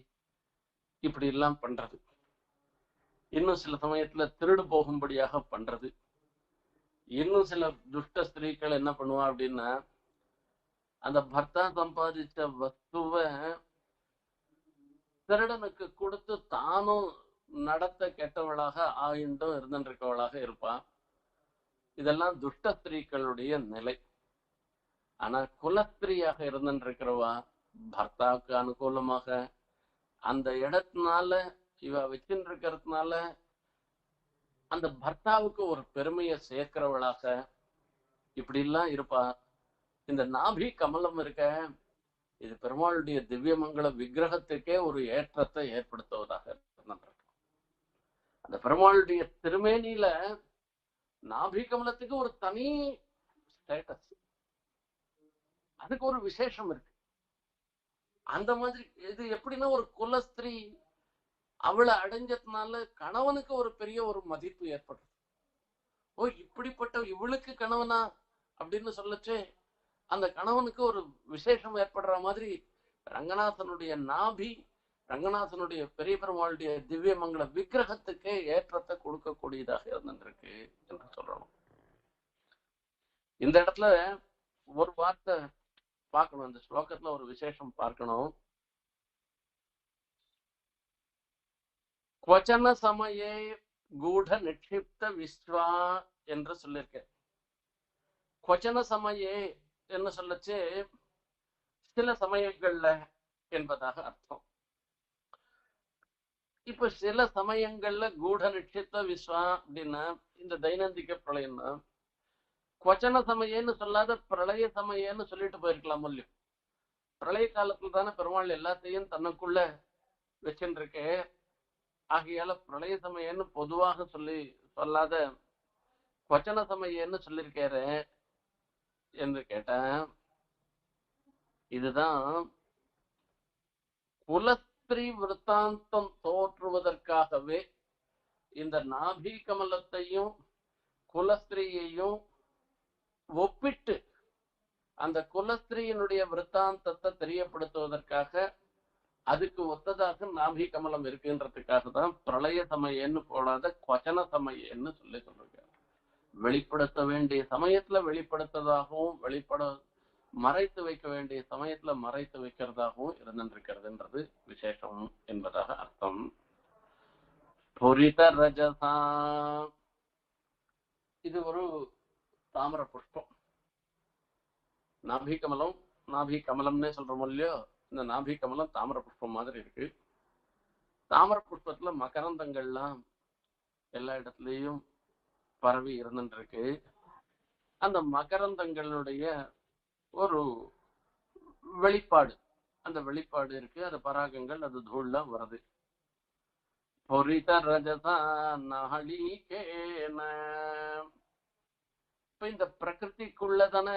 A: இப்படி எல்லாம் பண்றது. இன்னும் சில சமயத்துல திருடு போகும்படியாக பண்றது. இன்னும் சில துஷ்ட ஸ்திரீகள் என்ன பண்ணுவா அப்படின்னா, அந்த பர்த்தா சம்பாதிச்ச வஸ்துவை திருடனுக்கு கொடுத்து தானும் நடத்த கெட்டவளாக ஆயிண்டும் இருந்திருக்கவளாக இருப்பான். இதெல்லாம் துஷ்ட ஸ்திரீக்களுடைய நிலை. ஆனா குலஸ்திரீயாக இருந்திருக்கிறவா பர்த்தாவுக்கு அனுகூலமாக அந்த இடத்தினால இவ வச்சுட்டு இருக்கிறதுனால அந்த பர்த்தாவுக்கு ஒரு பெருமையை சேர்க்கிறவளாக இப்படி எல்லாம் இருப்பா. இந்த நாபி கமலம் இருக்க, இது பெருமாளுடைய திவ்யமங்கல விக்கிரகத்துக்கே ஒரு ஏற்றத்தை ஏற்படுத்துவதாக இருந்திருக்கு. அந்த பெருமாளுடைய திருமேனியில நாபி கமலத்துக்கு ஒரு தனி ஸ்டேட்டஸ், அதுக்கு ஒரு விசேஷம் இருக்கு. அந்த மாதிரி இது எப்படின்னா ஒரு குலஸ்திரீ அவளை அடைஞ்சதுனால கணவனுக்கு ஒரு பெரிய ஒரு மதிப்பு ஏற்படுது. ஓ இப்படிப்பட்ட இவளுக்கு கணவனா அப்படின்னு சொல்லச்சு அந்த கணவனுக்கு ஒரு விசேஷம் ஏற்படுற மாதிரி ரங்கநாதனுடைய நாபி ரங்கநாதனுடைய பெரிய பெருமாளுடைய திவ்யமங்கல விக்கிரகத்துக்கே ஏற்றத்தை கொடுக்கக்கூடியதாக இருந்திருக்கு என்று சொல்லணும். இந்த இடத்துல ஒரு வார்த்தை பார்க்கணும், இந்த ஸ்லோகத்துல ஒரு விசேஷம் பார்க்கணும். குவச்சன சமயே கூட நிக்ஷிப்த விஸ்வா என்று சொல்லியிருக்க. குவச்சன சமயே என்ன சொல்லச்சு சில சமயங்கள்ல என்பதாக அர்த்தம். இப்ப சில சமயங்கள்ல கூட நிக்ஷிப்த விஸ்வா அப்படின்னா இந்த தைனந்திக பிரளயம்னா குவச்சன சமயன்னு சொல்லாத பிரளய சமயன்னு சொல்லிட்டு போயிருக்கலாம் இல்லையோ. பிரளய காலத்துல தானே பெருமாள் எல்லாத்தையும் தனக்குள்ள வச்சுருக்கு. ஆகையால பிரளய சமயன்னு பொதுவாக சொல்லாத குவச்சன சமயன்னு சொல்லியிருக்காரு என்று கேட்டேன். இதுதான் குலஸ்திரீ விருத்தாந்தம் தோற்றுவதற்காகவே இந்த நாபி கமலத்தையும் குலஸ்திரீயையும் ஒப்பிட்டு அந்த குலஸ்திரீயினுடைய விருத்தாந்தத்தை தெரியப்படுத்துவதற்காக அதுக்கு ஒத்ததாக நாபி கமலம் இருக்குன்றதுக்காக தான் பிரளய சமயன்னு போடாத குவச்சன சமயன்னு சொல்லிருக்காரு. வெளிப்படுத்த வேண்டிய சமயத்துல வெளிப்படுத்ததாகவும் மறைத்து வைக்க வேண்டிய சமயத்துல மறைத்து வைக்கிறதாகவும் இருந்திருக்கிறதுன்றது விசேஷம் என்பதாக அர்த்தம். புரித ரஜசா, இது ஒரு தாமர புஷ்பம். நாபி கமலம்னே சொல்றோம் இல்லையோ, இந்த நாபி கமலம் தாமர புஷ்பம் மாதிரி இருக்கு. தாமர புஷ்பத்துல மகரந்தங்கள்லாம் எல்லா இடத்துலயும் பரவி இருந்துருக்கு. அந்த மகரந்தங்களுடைய ஒரு வெளிப்பாடு, அந்த வெளிப்பாடு இருக்கு. அது பராகங்கள், அது தூள்லாம் வருது. பொரித ரஜசா நஹளிகேன. இப்ப இந்த பிரகிருதிக்குள்ளதான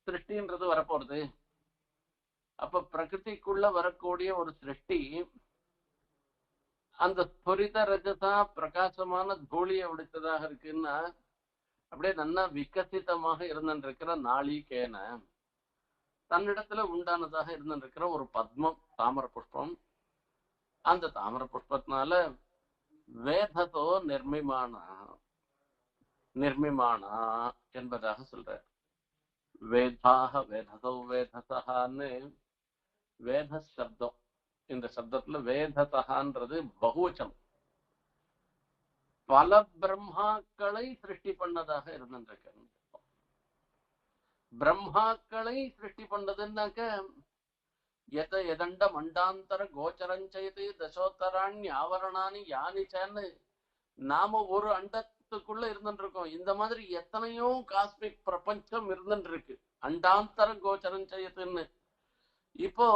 A: சிருஷ்டின்றது வரப்போறது. அப்ப பிரகிருதிக்குள்ள வரக்கூடிய ஒரு சிருஷ்டி அந்த பொரித ரஜசா பிரகாசமான தூளியை உடைத்ததாக இருக்குன்னா அப்படியே நல்லா விகசிதமாக இருந்திருக்கிற நாளிகேன தன்னிடத்துல உண்டானதாக இருந்திருக்கிற ஒரு பத்மம், தாமர புஷ்பம். அந்த தாமர புஷ்பத்தினால வேதத்தோ நிர்மிமான நிர்மிமானா என்பதாக சொல்ற. வேதாக வேதசோ வேதசகான்னு வேத சப்தம். இந்த சப்தத்துல வேதசகான்றது பகுவச்சம். பல பிரம்மாக்களை சிருஷ்டி பண்ணதாக இருந்திருக்க. பிரம்மாக்களை சிருஷ்டி பண்ணதுன்னாக்க எதண்ட மண்டாந்தர கோச்சரஞ்செய்து தசோத்தராணி ஆவரணானி யானிச்சன்னு நாம ஒரு அண்டத்துக்குள்ள இருந்துருக்கோம். இந்த மாதிரி எத்தனையோ காஸ்மிக் பிரபஞ்சம் இருந்துருக்கு. அண்டாந்தர கோச்சரஞ்செய்துன்னு இப்போ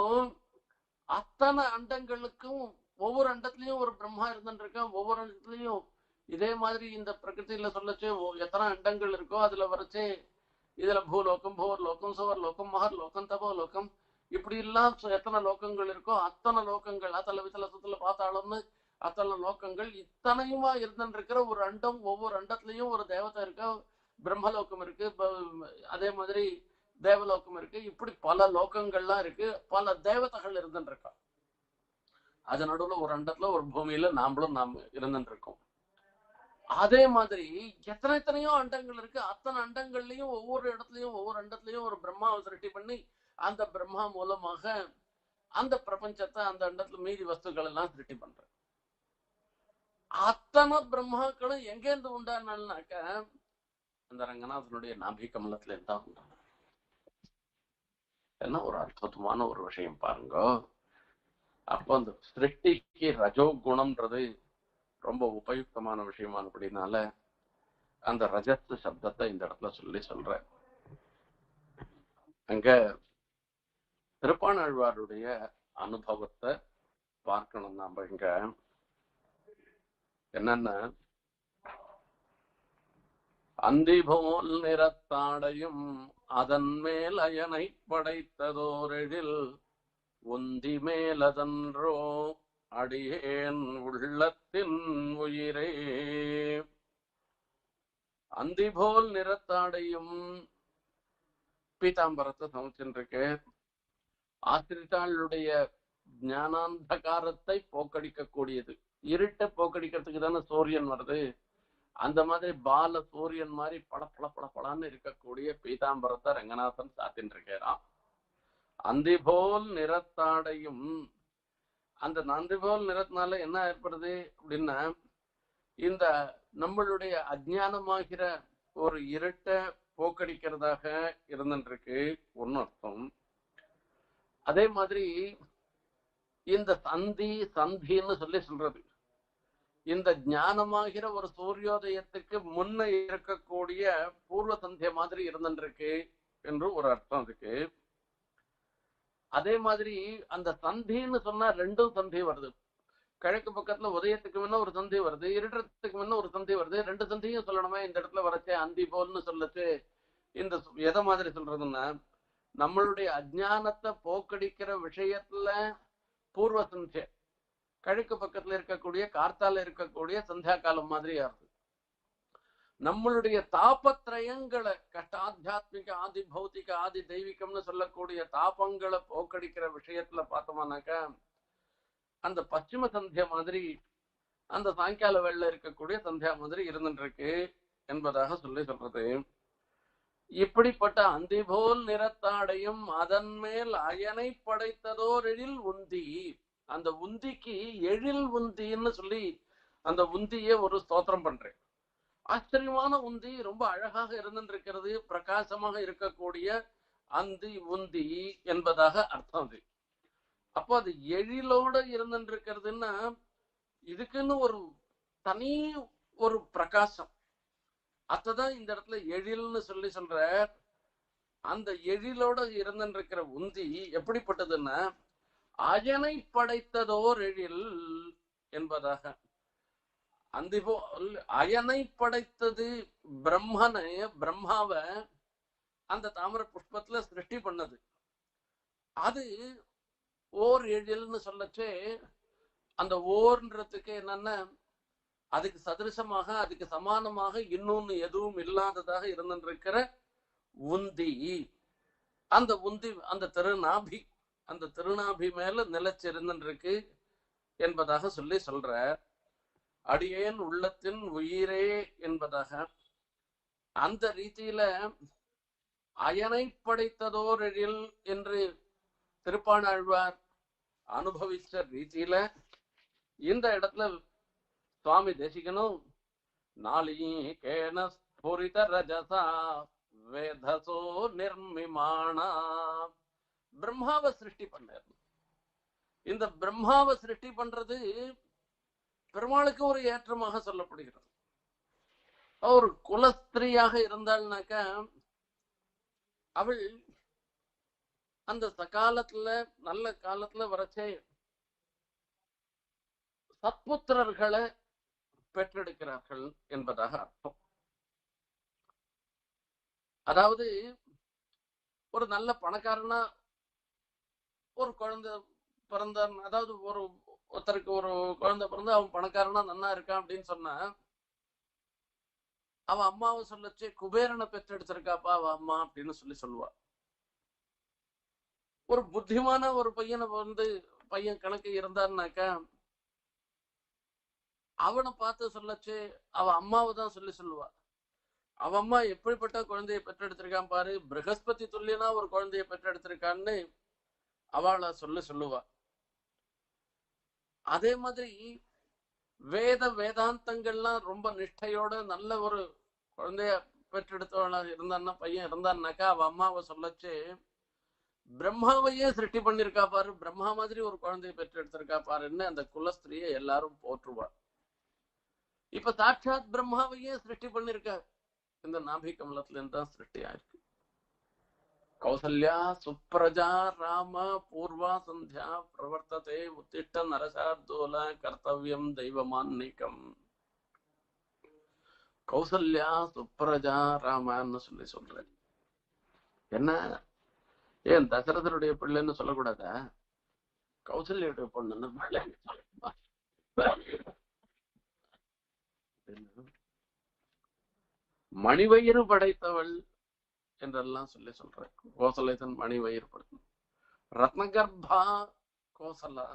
A: அத்தனை அண்டங்களுக்கும் ஒவ்வொரு அண்டத்துலயும் ஒரு பிரம்மா இருந்துருக்கேன். ஒவ்வொரு அண்டத்துலயும் இதே மாதிரி இந்த பிரகிருதியில சொல்லச்சு எத்தனை அண்டங்கள் இருக்கோ அதுல வரைச்சு இதுல பூலோகம் பூர் லோகம் சுவர் லோகம் மகர் லோகம் தபோ லோகம் இப்படி எல்லாம் எத்தனை லோகங்கள் இருக்கோ அத்தனை லோகங்கள் அத்தல வித்தல சுத்தல பாத்தாளம்னு அத்தனை லோகங்கள் இத்தனையுமா இருந்துருக்கிற ஒரு அண்டம். ஒவ்வொரு அண்டத்துலயும் ஒரு தேவதை இருக்கா, பிரம்மலோகம் இருக்கு, அதே மாதிரி தேவலோகம் இருக்கு. இப்படி பல லோகங்கள்லாம் இருக்கு, பல தேவதைகள் இருந்துருக்கா. அது நடுவுல ஒரு அண்டத்துல ஒரு பூமியில நாம் இருந்துட்டு இருக்கோம். அதே மாதிரி எத்தனையோ அண்டங்கள் இருக்கு. அத்தனை அண்டங்கள்லயும் ஒவ்வொரு இடத்துலயும் ஒவ்வொரு அண்டத்துலயும் ஒரு பிரம்மாவை சிருஷ்டி பண்ணி அந்த பிரம்மா மூலமாக அந்த பிரபஞ்சத்தை அந்த அண்டத்துல மீதி வஸ்துக்கள் எல்லாம் சிருஷ்டி பண்ற. அத்தனை பிரம்மாக்களும் எங்கேருந்து உண்டானாக்க அந்த ரங்கநாதனுடைய நாபி கமலத்துல இருந்தா உண்டான. என்ன ஒரு அற்புதமான ஒரு விஷயம் பாருங்க. அப்போ அந்த சிருஷ்டிக்கு ரஜோகுணம்ன்றது ரொம்ப உபயுக்தமான விஷயமானபடினால அந்த ரஜத் சப்தத்தை இந்த இடத்துல சொல்ற. அங்க திருப்பாணாழ்வாருடைய அனுபவத்தை பார்க்கணும் நாம. இங்க என்னன்னா அந்திபோல் நிறத்தாடையும் அதன் மேல் அயனை படைத்ததோரெழில் உந்தி மேலதன்றோ அடியேன் உள்ளத்தின் உயிரே. அந்திபோல் நிறத்தாடையும் பீதாம்பரத்தை சமைச்சுருக்கு. ஆசிரித்தாளுடைய ஞானாந்தகாரத்தை போக்கடிக்க கூடியது. இருட்டை போக்கடிக்கிறதுக்கு தானே சூரியன் வருது. அந்த மாதிரி பால சூரியன் மாதிரி படப்படன்னு இருக்கக்கூடிய பீதாம்பரத்தை ரங்கநாதன் சாத்தின்னு இருக்கிறான். அந்திபோல் நிறத்தாடையும் அந்த நந்திபோல் நிறத்தினால என்ன ஏற்படுது அப்படின்னா இந்த நம்மளுடைய அஜ்ஞானமாகிற ஒரு இருட்டை போக்கடிக்கிறதாக இருந்துருக்கு ஒன்னு அர்த்தம். அதே மாதிரி இந்த சந்தின்னு சொல்றது இந்த ஞானமாகிற ஒரு சூரியோதயத்துக்கு முன்ன இருக்கக்கூடிய பூர்வ சந்திய மாதிரி இருந்துருக்கு என்று ஒரு அர்த்தம் இருக்கு. அதே மாதிரி அந்த சந்தின்னு சொன்னா ரெண்டும் சந்தி வருது. கிழக்கு பக்கத்துல உதயத்துக்கு முன்ன ஒரு சந்தி வருது, இருட்டுறதுக்கு முன்ன ஒரு சந்தி வருது. ரெண்டு சந்தியும் சொல்லணுமே இந்த இடத்துல வரச்சே. அந்தி போல்னு சொல்லச்சு இந்த எதை மாதிரி சொல்றதுன்னா நம்மளுடைய அஜ்ஞானத்தை போக்கடிக்கிற விஷயத்துல பூர்வ சந்திய கிழக்கு பக்கத்துல இருக்கக்கூடிய கார்த்தால இருக்கக்கூடிய சந்தியா காலம் மாதிரி ஆகுது. நம்மளுடைய தாபத்திரயங்களை கஷ்டாத்தியாத்மிக ஆதி பௌத்திக ஆதி தெய்வீகம்னு சொல்லக்கூடிய தாபங்களை போக்கடிக்கிற விஷயத்துல பார்த்தோம்னாக்கா அந்த பশ্চিம சந்தியா மாதிரி அந்த சாயங்கால வேளையில இருக்கக்கூடிய சந்தியா மாதிரி இருந்துருக்கு என்பதாக சொல்றது. இப்படிப்பட்ட அந்திபோல் நிறத்தாடையும் அதன் மேல் அயனை படைத்ததோர் எழில் உந்தி. அந்த உந்திக்கு எழில் உந்தின்னு சொல்லி அந்த உந்திய ஒரு ஸ்தோத்திரம் பண்றேன். ஆச்சரியமான உந்தி, ரொம்ப அழகாக இருந்துருக்கிறது, பிரகாசமாக இருக்கக்கூடிய அந்தி உந்தி என்பதாக அர்த்தம். அது அப்போ அது எழிலோட இருந்துருக்கிறதுன்னா இதுக்குன்னு ஒரு தனி ஒரு பிரகாசம். அதான் இந்த இடத்துல எழில்னு சொல்ற. அந்த எழிலோட இருந்துருக்கிற உந்தி எப்படிப்பட்டதுன்னா அயனை படைத்ததோர் எழில் என்பதாக. அந்திபோ அயனை படைத்தது பிரம்மாவை அந்த தாமர புஷ்பத்துல சிருஷ்டி பண்ணது. அது ஓர் எழில்னு சொல்லச்சே அந்த ஓர்ன்றதுக்கு என்னன்னா அதுக்கு சதிருஷமாக அதுக்கு சமானமாக இன்னொன்னு எதுவும் இல்லாததாக இருந்திருக்கிற உந்தி. அந்த உந்தி அந்த திருநாபி அந்த திருநாபி மேல நிலைச்சிருந்திருக்கு என்பதாக சொல்ற. அடியேன் உள்ளத்தின் உயிரே என்பதாக அந்த ரீதியில அயனை படைத்ததோர் எழில் என்று திருப்பாணாழ்வார் அனுபவிச்ச ரீதியில இந்த இடத்துல சுவாமி தேசிகனும் நாளிகேன ஸ்புரித ரஜசா வேதசோ நிர்மிமாணா பிரம்மாவை சிருஷ்டி பண்ணார். இந்த பிரம்மாவை சிருஷ்டி பண்றது பெருமாளுக்கு ஒரு ஏற்றமாக சொல்லப்படுகிறது. ஒரு குலஸ்திரியாக இருந்தாள்னாக்கா அவள் அந்த சகாலத்துல நல்ல காலத்துல வரச்சே சத்புத்திரர்களை பெற்றெடுக்கிறார்கள் என்பதாக அர்த்தம். அதாவது ஒரு நல்ல பணக்காரனா ஒரு குழந்தை பிறந்த, அதாவது ஒருத்தருக்கு ஒரு குழந்தை பிறந்து அவன் பணக்காரனா நன்னா இருக்கான் அப்படின்னு சொன்னா அவன் அம்மாவை சொல்லச்சு குபேரனை பெற்றெடுத்திருக்காப்பா அவ அம்மா அப்படின்னு சொல்லுவா. ஒரு புத்திமான ஒரு பையன் கணக்கு இருந்தான்னாக்கா அவனை பார்த்து சொல்லச்சு அவ அம்மாவை தான் சொல்லுவா. அவ அம்மா எப்படிப்பட்ட குழந்தைய பெற்றெடுத்திருக்கான் பாரு, பிரகஸ்பதி துல்லியனா ஒரு குழந்தைய பெற்றெடுத்திருக்கான்னு அவளை சொல்லுவா. அதே மாதிரி வேதாந்தங்கள்லாம் ரொம்ப நிஷ்டையோட நல்ல ஒரு குழந்தைய பெற்றெடுத்தவளா பையன் இருந்தான்னாக்கா அவ அம்மாவை சொல்லச்சு பிரம்மாவையே சிருஷ்டி பண்ணிருக்கா பாரு, பிரம்மா மாதிரி ஒரு குழந்தைய பெற்றெடுத்திருக்கா பாருன்னு அந்த குலஸ்திரியை எல்லாரும் போற்றுவா. இப்ப சாட்சாத் பிரம்மாவையே சிருஷ்டி பண்ணிருக்க இந்த நாபி கமலத்துல இருந்தான் சிருஷ்டி ஆயிருக்கு. கௌசல்யா சுப்ரஜா ராம பூர்வா சந்தியா பிரவர்த்ததே உத்திஷ்ட நரசார்தூல கர்த்தவியம் தெய்வமான்னிகம். கௌசல்யா சுப்ரஜா ராமன்னு சொல்றேன். என்ன ஏன் தசரதனுடைய பிள்ளைன்னு சொல்லக்கூடாதா? கௌசல்யுடைய பொண்ணுன்னு பிள்ளை மணிவயிறு படைத்தவள் என்றெல்லாம் சொல்றேன். கோசலைதன் மணிவயிறு படைத்தவள் ரத்னகர்பா கோசலா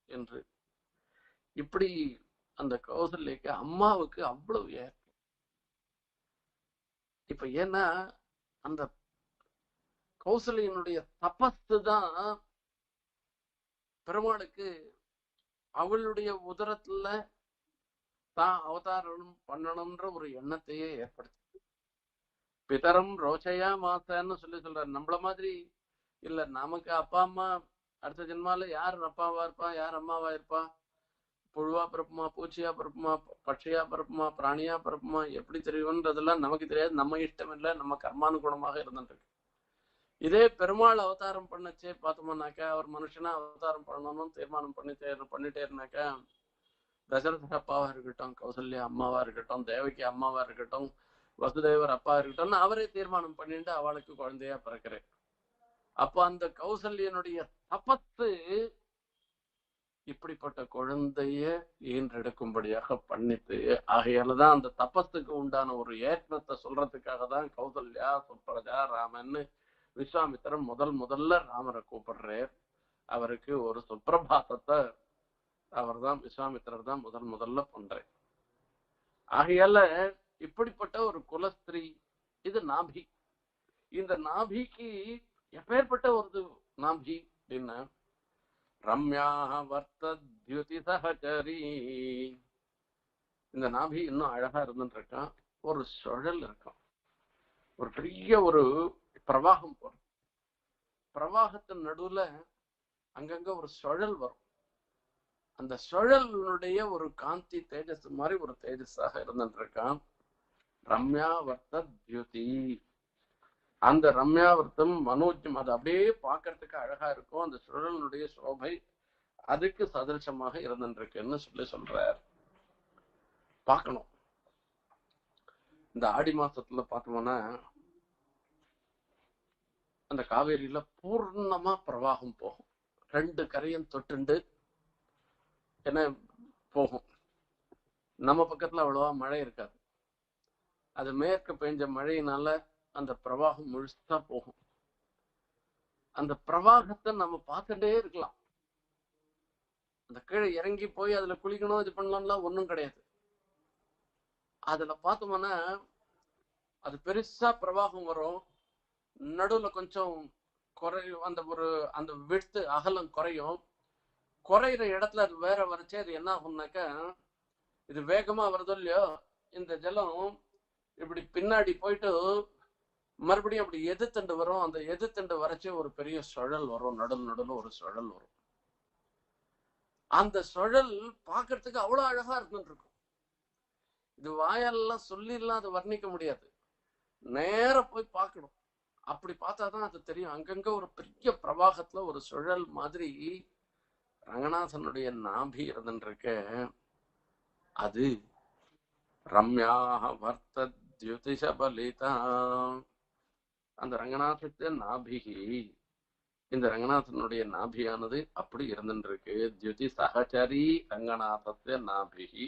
A: என்று இப்படி அந்த கௌசல்யக்கு அம்மாவுக்கு அவ்வளவு ஏற்பம். இப்ப ஏன்னா அந்த கௌசல்யனுடைய தபஸ்து தான் பெருமாளுக்கு அவளுடைய உதரத்துல தான் அவதாரம் பண்ணணும்ன்ற ஒரு எண்ணத்தையே ஏற்படுத்தி பிதரம் ரோச்சையா மாசன்னு சொல்ற. நம்மள மாதிரி இல்ல, நமக்கு அப்பா அம்மா அடுத்த ஜென்மால யார் அப்பாவா இருப்பா யார் அம்மாவா இருப்பா, புழுவா பிறப்புமா பூச்சியா பிறப்புமா பட்சியா பிறப்புமா பிராணியா பிறப்புமா எப்படி தெரியும்ன்றதெல்லாம் நமக்கு தெரியாது. நம்ம இஷ்டம் இல்லை, நம்ம கர்மானுகுணமாக இருந்துட்டு இருக்கு. இதே பெருமாள் அவதாரம் பண்ணச்சே பார்த்தோம்னாக்கா அவர் மனுஷனா அவதாரம் பண்ணணும்னு தீர்மானம் பண்ணிட்டே இருந்தாக்கா தசரத அப்பாவா இருக்கட்டும், கௌசல்யா அம்மாவா இருக்கட்டும், தேவகி அம்மாவா இருக்கட்டும், வசுதேவர் அப்பா இருக்கட்டும், அவரே தீர்மானம் பண்ணிட்டு அவளுக்கு குழந்தையா பிறக்கிறேன். அப்ப அந்த கௌசல்யனுடைய தபத்து இப்படிப்பட்ட குழந்தைய ஈன்றெடுக்கும்படியாக பண்ணித்து, ஆகையாலதான் அந்த தபத்துக்கு உண்டான ஒரு ஏற்றத்தை சொல்றதுக்காக தான் கௌசல்யா சுப்ரஜா ராமன்னு விஸ்வாமித்திரன் முதல்ல ராமரை கூப்பிடுறார். அவருக்கு ஒரு சுப்பிரபாதத்தை அவர் தான் விஸ்வாமித்திரர் தான் முதல்ல பண்றார். ஆகையால இப்படிப்பட்ட ஒரு குலஸ்திரீ இது நாபி. இந்த நாபிக்கு எப்பேற்பட்ட ஒரு நாபி அப்படின்னா ரம்யா வர்த்தத்யுதி சஹச்சரி. இந்த நாபி இன்னும் அழகா இருந்துட்டு இருக்கான். ஒரு சுழல் இருக்கான், ஒரு பெரிய ஒரு பிரவாகம் போற பிரவாகத்தின் நடுவுல அங்கங்க ஒரு சுழல் வரும். அந்த சுழலுடைய ஒரு காந்தி தேஜஸ் மாதிரி ஒரு தேஜஸாக இருந்துட்டு இருக்கான். ரம்யாவர்த்தி. அந்த ரம்யாவர்த்தம் மனோஜம் அது அப்படியே பார்க்கறதுக்கு அழகா இருக்கும். அந்த சுழலுடைய சோபை அதுக்கு சதிருஷமாக இருந்துருக்குன்னு சொல்றார். பார்க்கணும். இந்த ஆடி மாசத்துல பார்த்தோம்னா அந்த காவேரியில பூர்ணமா பிரவாகம் போகும். 2 கரையும் தொட்டுண்டு என்ன போகும். நம்ம பக்கத்துல அவ்வளவா மழை இருக்காது. அது மேற்கு பெஞ்ச மழையினால அந்த பிரவாகம் முழுசா போகும். அந்த பிரவாகத்தை நம்ம பார்த்துட்டே இருக்கலாம். அந்த கீழே இறங்கி போய் அதுல குளிக்கணும் இது பண்ணலாம்லாம் ஒண்ணும் கிடையாது. அதுல பார்த்தோம்னா அது பெருசா பிரவாகம் வரும், நடுவுல கொஞ்சம் குறையும், அந்த விடுத்து அகலம் குறையும். குறையிற இடத்துல அது வேற வரைச்சே அது என்ன ஆகும்னாக்கா, இது வேகமா வருதோ இல்லையோ, இந்த ஜலம் இப்படி பின்னாடி போயிட்டு மறுபடியும் அப்படி எதிர்த்தண்டு வரும். அந்த எதிர்த்தண்டு வரைச்சே ஒரு பெரிய சுழல் வரும், நடுவுல ஒரு சுழல் வரும். அந்த சுழல் பாக்குறதுக்கு அவ்வளவு அழகா இருக்கும். இது வாயெல்லாம் சொல்லிடலாம் அது வர்ணிக்க முடியாது, நேர போய் பார்க்கணும். அப்படி பார்த்தாதான் அது தெரியும். அங்கங்க ஒரு பெரிய பிரவாகத்துல ஒரு சுழல் மாதிரி ரங்கநாதனுடைய நாபி இருந்துருக்க. அது ரம்யாக வர்த்த தியுதிஷபலிதா. அந்த ரங்கநாதத்தை நாபிகி, இந்த ரங்கநாதனுடைய நாபியானது அப்படி இருந்துருக்கு. தியுதி சகச்சரி ரங்கநாதத்தை நாபிகி,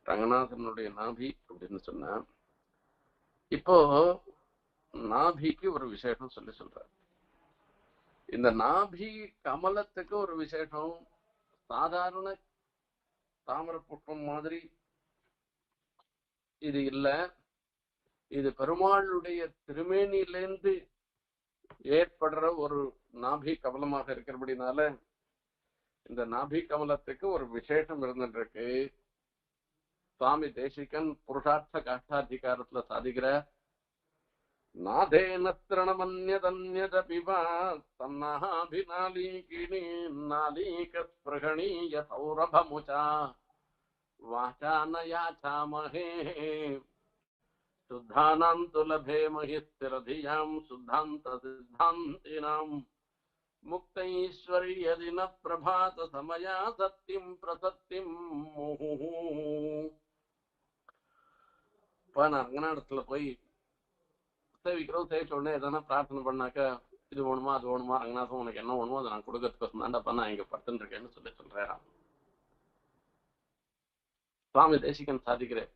A: ரங்கநாதனுடைய நாபி அப்படின்னு சொன்ன. இப்போ நாபிக்கு ஒரு விசேஷம் சொல்ற. இந்த நாபி கமலத்துக்கு ஒரு விசேஷம். சாதாரண தாமரை புஷ்பம் மாதிரி இது இல்ல, இது பெருமாளுடைய திருமேனியிலிருந்து ஏற்படுற ஒரு நாபி கமலமாக இருக்கிறபடினால இந்த நாபி கமலத்துக்கு ஒரு விசேஷம் இருந்துருக்கு. சுவாமி தேசிகன் புருஷார்த்த காஷ்டாதிகாரத்துல சாதிக்கிற, நாதேன ஸ்திரணமன்யதன்யதபிவா தன்னாபிநாலீகினி நாலீக ஸ்பிருகணீய சௌரபமுசா வாசான யாச்சாமஹே சுத்தானாம் துலபேமஹி ஸ்திரதியாம் சுத்தாந்த சித்தாந்தினாம் முக்தைஸ்வர்யதின பிரபாத சமயா சத்தியம் பிரசத்தியம் முஹு. இப்ப நான் ரங்கநாதத்துல போய் சேவிக்கிறோம், சேவிச்ச உடனே எதனா பிரார்த்தனை பண்ணாக்க, இது வேணுமா அது வேணுமா, ரங்கநாதம் உனக்கு என்ன வேணுமோ அதை நான் கொடுக்கறதுக்கு தாண்டாப்பா நான் இங்க படுத்துன்னு இருக்கேன்னு சொல்றேன். சுவாமி தேசிகன் சாதிக்கிறேன்,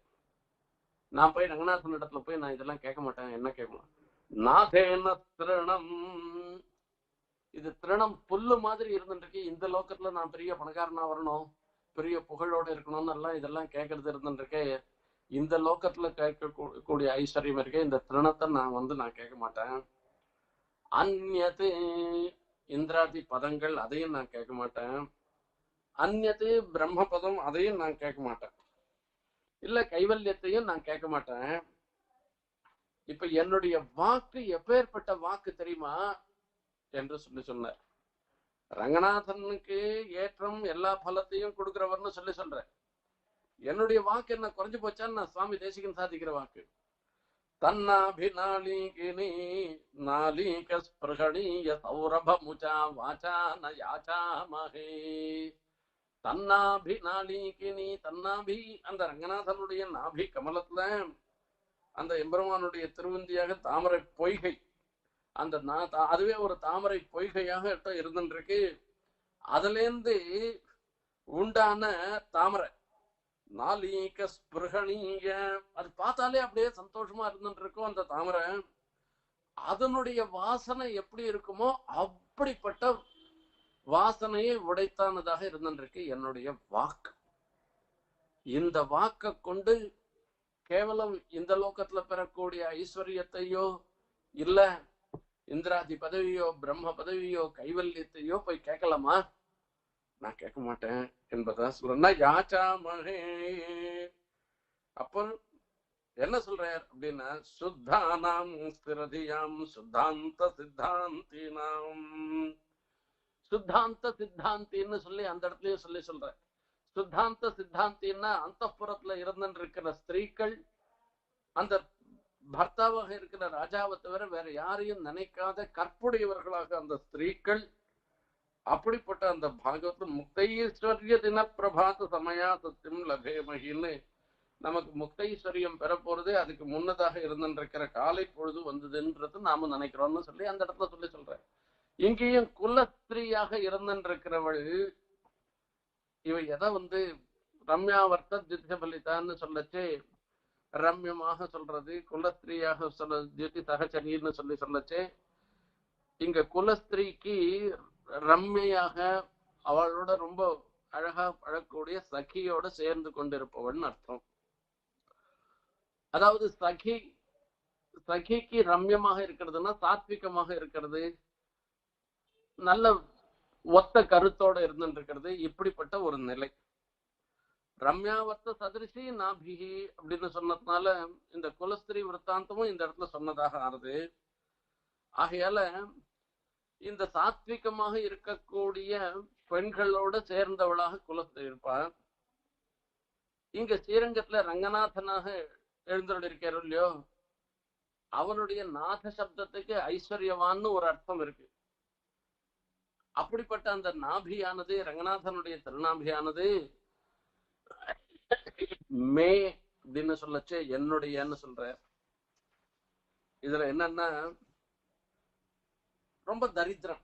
A: நான் போய் ரங்கநாதன் இடத்துல போய் நான் இதெல்லாம் கேட்க மாட்டேன். என்ன கேட்கணும்? நாதேன திருணம், இது திருணம் புல்லு மாதிரி இருந்துருக்கு. இந்த லோக்கத்துல நான் பெரிய பணக்காரனா வரணும், பெரிய புகழோட இருக்கணும்னு எல்லாம் இதெல்லாம் கேட்கறது இருந்துருக்கு. இந்த லோக்கத்துல கேட்கக்கூடிய ஐஸ்வர்யம் இருக்கே, இந்த திருணத்தை நான் கேட்க மாட்டேன். அந்நது இந்திராதி பதங்கள் அதையும் நான் கேட்க மாட்டேன். அந்நது பிரம்ம பதம் அதையும் நான் கேட்க மாட்டேன். இல்ல கைவல்யத்தையும் நான் கேட்க மாட்டேன். இப்ப என்னுடைய வாக்கு எப்பேற்பட்ட வாக்கு தெரியுமா என்று சொன்னார். ரங்கநாதனுக்கு ஏற்றம் எல்லா பலத்தையும் கொடுக்கிறவர்னு சொல்றேன். என்னுடைய வாக்கு என்ன குறைஞ்சு போச்சான்னு நான் சுவாமி தேசிகன் சாதிக்கிற வாக்கு. தன்னாபிநாலீகினி நாலீக ஸ்பிருகணீய சௌரபமுசா வாசான யாச்சாமஹே. தன்னாபிநாலீகினி, தன்னாபி அந்த ரங்கநாதனுடைய நாபி கமலத்துல அந்த எம்பெருமானுடைய திருவந்தியாக தாமரை பொய்கை, அந்த அதுவே ஒரு தாமரை பொய்கையாக இருந்துருக்கு. அதுல இருந்து உண்டான தாமரை நாலீக ஸ்பிருகணீய, அது பார்த்தாலே அப்படியே சந்தோஷமா இருந்துட்டு இருக்கும். அந்த தாமரை அதனுடைய வாசனை எப்படி இருக்குமோ அப்படிப்பட்ட வாசனையை உடைத்தானதாக இருந்துருக்கு என்னுடைய வாக்கு. இந்த வாக்கை கொண்டு கேவலம் இந்த லோகத்துல பெறக்கூடிய ஐஸ்வர்யத்தையோ இல்ல இந்திராதி பதவியோ பிரம்ம பதவியோ கைவல்யத்தையோ போய் கேட்கலாமா? நான் கேட்க மாட்டேன் என்பதான் சொல்றேன்னா யாச்சாமஹே. அப்போ என்ன சொல்றார் அப்படின்னா, சுத்தானாம் ஸ்திரதியாம் சுத்தாந்த சித்தாந்தினாம். சுத்தாந்த சித்தாந்தின்னு சொல்லி அந்த இடத்துலயும் சொல்ற. சுத்தாந்த சித்தாந்தின்னா அந்தப்புறத்துல இருந்துட்டு இருக்கிற ஸ்திரீகள், அந்த பர்த்தாவாக இருக்கிற ராஜாவை தவிர வேற யாரையும் நினைக்காத கற்புடையவர்களாக அந்த ஸ்திரீகள். அப்படிப்பட்ட அந்த பாகவத்துல முக்தைஸ்வர்ய தின பிரபாத சமயா சத்தியம் லபேமகின்னு நமக்கு முக்தைஸ்வரியம் பெற போறது அதுக்கு முன்னதாக இருந்துருக்கிற காலை பொழுது வந்ததுன்றது நாம நினைக்கிறோம்னு சொல்லி அந்த இடத்துல சொல்றேன். இங்கேயும் குலஸ்திரீயாக இருந்துருக்கிறவள் இவ எதை ரம்யாவர்த்த தித்யபலிதான்னு சொல்லச்சு ரம்யமாக சொல்றது, குலஸ்திரீயாக சொல்ல தியுதி சகச்சரின்னு சொல்லச்சு. இங்க குலஸ்திரீக்கு ரம்மையாக அவளோட ரொம்ப அழகா பழக்கூடிய சகியோட சேர்ந்து கொண்டிருப்பவன் அர்த்தம். அதாவது சகி சகிக்கு ரம்யமாக இருக்கிறதுனா சாத்விகமாக இருக்கிறது, நல்ல ஒத்த கருத்தோட இருந்துட்டு இப்படிப்பட்ட ஒரு நிலை. ரம்யாவர்த்த சதிருஷி நாபிகி அப்படின்னு சொன்னதுனால இந்த குலஸ்திரீ விற்த்தாந்தமும் இந்த இடத்துல சொன்னதாக ஆறுது. ஆகையால இந்த சாத்விகமாக இருக்கக்கூடிய பெண்களோட சேர்ந்தவளாக குலஸ்திரீ இருப்பாள். இங்க ஸ்ரீரங்கத்துல ரங்கநாதனாக எழுந்தருள் இருக்காரு இல்லையோ, அவனுடைய நாத சப்தத்துக்கு ஐஸ்வர்யவான்னு ஒரு அர்த்தம் இருக்கு. அப்படிப்பட்ட அந்த நாபியானது, ரங்கநாதனுடைய திருநாபியானது மே அப்படின்னு சொல்லச்சு என்னுடையன்னு சொல்ற. இதுல என்னன்னா ரொம்ப தரித்திரம்.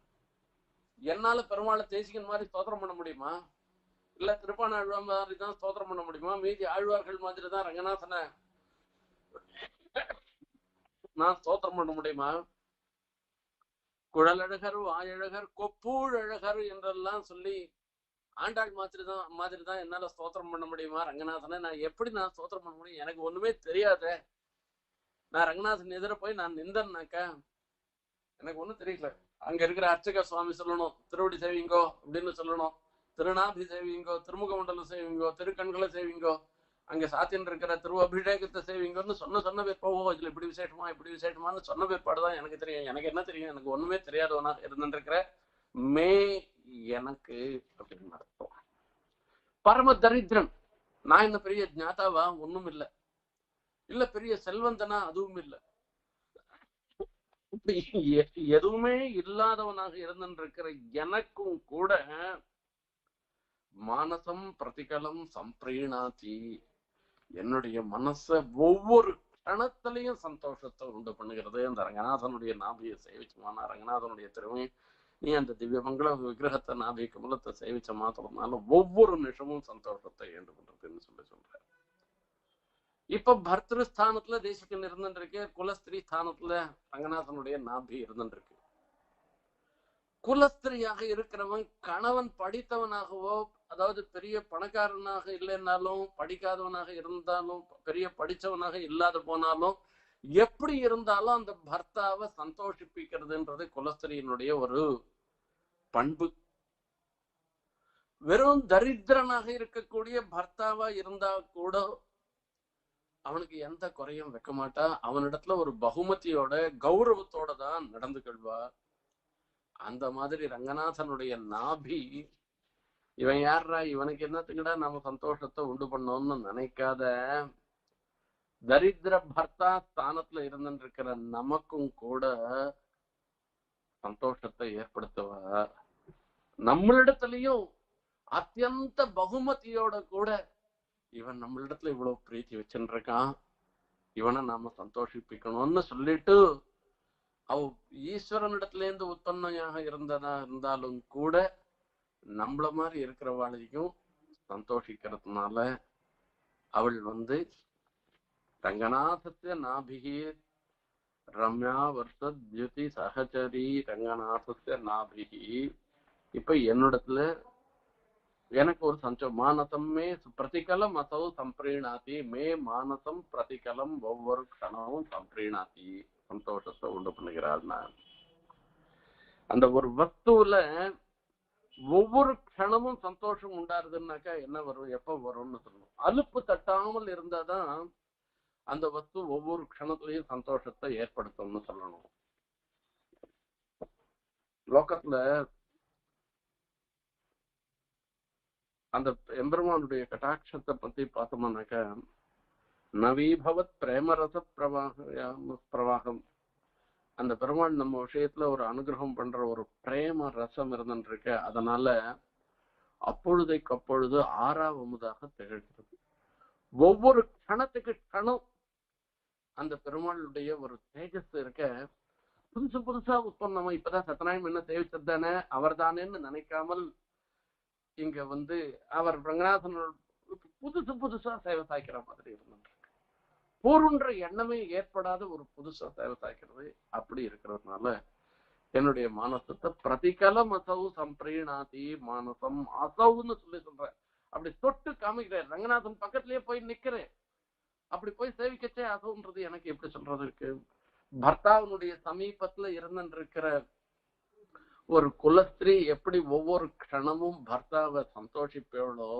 A: என்னால பெருமாளை தேசிகன் மாதிரி ஸ்தோத்திரம் பண்ண முடியுமா? இல்ல திருப்பான ஆழ்வார் மாதிரி தான் ஸ்தோத்திரம் பண்ண முடியுமா? மீதி ஆழ்வார்கள் மாதிரி தான் ரங்கநாதனை நான் ஸ்தோத்திரம் பண்ண முடியுமா? குழலழகர், வாயழகர், கொப்பூழழகர் என்றெல்லாம் சொல்லி ஆண்டாள் மாதிரிதான் என்னால ஸ்தோத்திரம் பண்ண முடியுமா ரங்கநாதனை? நான் எப்படி நான் ஸ்தோத்திரம் பண்ண முடியும்? எனக்கு ஒண்ணுமே தெரியாத. நான் ரங்கநாதன் எதிர போய் நான் நிந்தன்னாக்கா எனக்கு ஒண்ணும் தெரியல. அங்க இருக்கிற அர்ச்சக சுவாமி சொல்லணும் திருவடி சேவிங்கோ அப்படின்னு சொல்லணும், திருநாபி சேவிங்கோ, திருமுக மண்டலம் சேவிங்கோ, திருக்கண்களை சேவிங்கோ, அங்க சாத்தின் இருக்கிற திரு அபிஷேகத்தை சேவிங்கன்னு சொன்ன பிற்பாவோ இதுல இப்படி விசேஷமான்னு சொன்ன பிற்பாடுதான் எனக்கு தெரியும். எனக்கு என்ன தெரியும்? எனக்கு ஒண்ணுமே தெரியாதவனா இருந்துருக்கிற மே எனக்கு அப்படின்னு அர்த்தம். பரம தரித்திரன். நான் என்ன பெரிய ஜாதாவா? ஒண்ணும் இல்லை. இல்ல பெரிய செல்வந்தனா? அதுவும் இல்லை. எதுவுமே இல்லாதவனாக இருந்திருக்கிற எனக்கும் கூட மானசம் பிரதிகலம் சம்பிரீணாதி, என்னுடைய மனச ஒவ்வொரு கணத்திலையும் சந்தோஷத்தை உண்டு பண்ணுகிறது அந்த ரங்கநாதனுடைய நாபியை சேவிச்சமான ரங்கநாதனுடைய திறமை. நீ அந்த திவ்ய மங்கள விக்கிரகத்தை நாபி கமலத்தை சேவிச்ச மாத்திரம்னால ஒவ்வொரு நிமிஷமும் சந்தோஷத்தை ஏண்டு பண்றதுன்னு சொல்ற. இப்ப பர்திருஸ்தானத்துல தேசிகன் இருந்துருக்கு, குலஸ்திரீ ஸ்தானத்துல ரங்கநாதனுடைய நாபி இருந்துருக்கு. குலஸ்திரியாக இருக்கிறவன் கணவன் படித்தவனாகவோ, அதாவது பெரிய பணக்காரனாக இல்லைன்னாலும், படிக்காதவனாக இருந்தாலும், பெரிய படிச்சவனாக இல்லாத போனாலும், எப்படி இருந்தாலும் அந்த பர்த்தாவை சந்தோஷிப்பிக்கிறதுன்றது குலஸ்திரியினுடைய ஒரு பண்பு. வெறும் தரித்திரனாக இருக்கக்கூடிய பர்த்தாவா இருந்தா கூட அவனுக்கு எந்த குறையும் வைக்க மாட்டா. அவனிடத்துல ஒரு பகுமதியோட கௌரவத்தோட தான் நடந்து கொள்வா. அந்த மாதிரி ரங்கநாதனுடைய நாபி, இவன் யாரா, இவனுக்கு என்னத்துக்குடா நம்ம சந்தோஷத்தை உண்டு பண்ணோம்னு நினைக்காத, தரித்திர பர்த்தா ஸ்தானத்துல இருந்துருக்கிற நமக்கும் கூட சந்தோஷத்தை ஏற்படுத்துவா. நம்மளிடத்துலயும் அத்தியந்த பகுமதியோட கூட இவன் நம்மளிடத்துல இவ்வளவு பிரீத்தி வச்சுருக்கான், இவனை நாம சந்தோஷிப்பிக்கணும்னு சொல்லிட்டு அவ ஈஸ்வரனிடத்துல இருந்து உற்பத்தியாக இருந்தாலும் கூட நம்மள மாதிரி இருக்கிறவாளையும் சந்தோஷிக்கிறதுனால அவள் ரங்கநாதத்தை நாபிகி ரம்யா வருஷத்யுதி சகச்சரி ரங்கநாதத்தை நாபிகி. இப்ப என்னிடத்துல எனக்கு ஒரு மானசம் மே பிரதிகலம் அசௌ சம்பிரீணாதி, மே மானசம் பிரதிகலம் ஒவ்வொரு கணமும் சம்பிரீணாதி, சந்தோஷத்தை உண்டு பண்ணுகிறாள். அந்த ஒரு வஸ்துல ஒவ்வொரு க்ஷணமும் சந்தோஷம் உண்டாருதுன்னாக்கா என்ன வரும், எப்ப வரும்னு சொல்லணும். அலுப்பு தட்டாமல் இருந்தாதான் அந்த வஸ்து ஒவ்வொரு க்ஷணத்திலையும் சந்தோஷத்தை ஏற்படுத்தும்னு சொல்லணும். லோகத்துல அந்த எம்பெருமானுடைய கட்டாட்சத்தை பத்தி பார்த்தோம்னாக்கா, நவீபவத் பிரேமரச பிரவாகம். அந்த பெருமாள் நம்ம விஷயத்துல ஒரு அனுகிரகம் பண்ற ஒரு பிரேம ரசம் இருந்துருக்கு. அதனால அப்பொழுதைக்கு அப்பொழுது ஆறாவமுதாக திகழ்கிறது. ஒவ்வொரு கணத்துக்கு கணம் அந்த பெருமாளுடைய ஒரு தேஜஸ் இருக்க புதுசா உற்பத்தமா. இப்பதான் சத்தநாயம் என்ன சேவிச்சது தானே, அவர் தானேன்னு நினைக்காமல் இங்க அவர் ரங்கநாதன் புதுசா சேவை சாய்க்கிற மாதிரி இருந்துருக்கு. போருன்ற எண்ணமே ஏற்படாத ஒரு புதுசா சேவை சாய்க்கிறது. அப்படி இருக்கிறதுனால என்னுடைய மானசத்தை பிரதிகலம் அசவு சம்பிரீணாதி, மானசம் அசவுன்னு சொல்ற. அப்படி தொட்டு காமிக்கிறேன், ரங்கநாதன் பக்கத்திலேயே போய் நிக்கிறேன். அப்படி போய் சேவிக்கச்சே அசவுன்றது எனக்கு எப்படி சொல்றது இருக்கு. பர்த்தாவினுடைய சமீபத்துல இருந்துருக்கிற ஒரு குலஸ்திரீ எப்படி ஒவ்வொரு க்ஷணமும் பர்த்தாவை சந்தோஷிப்பாளோ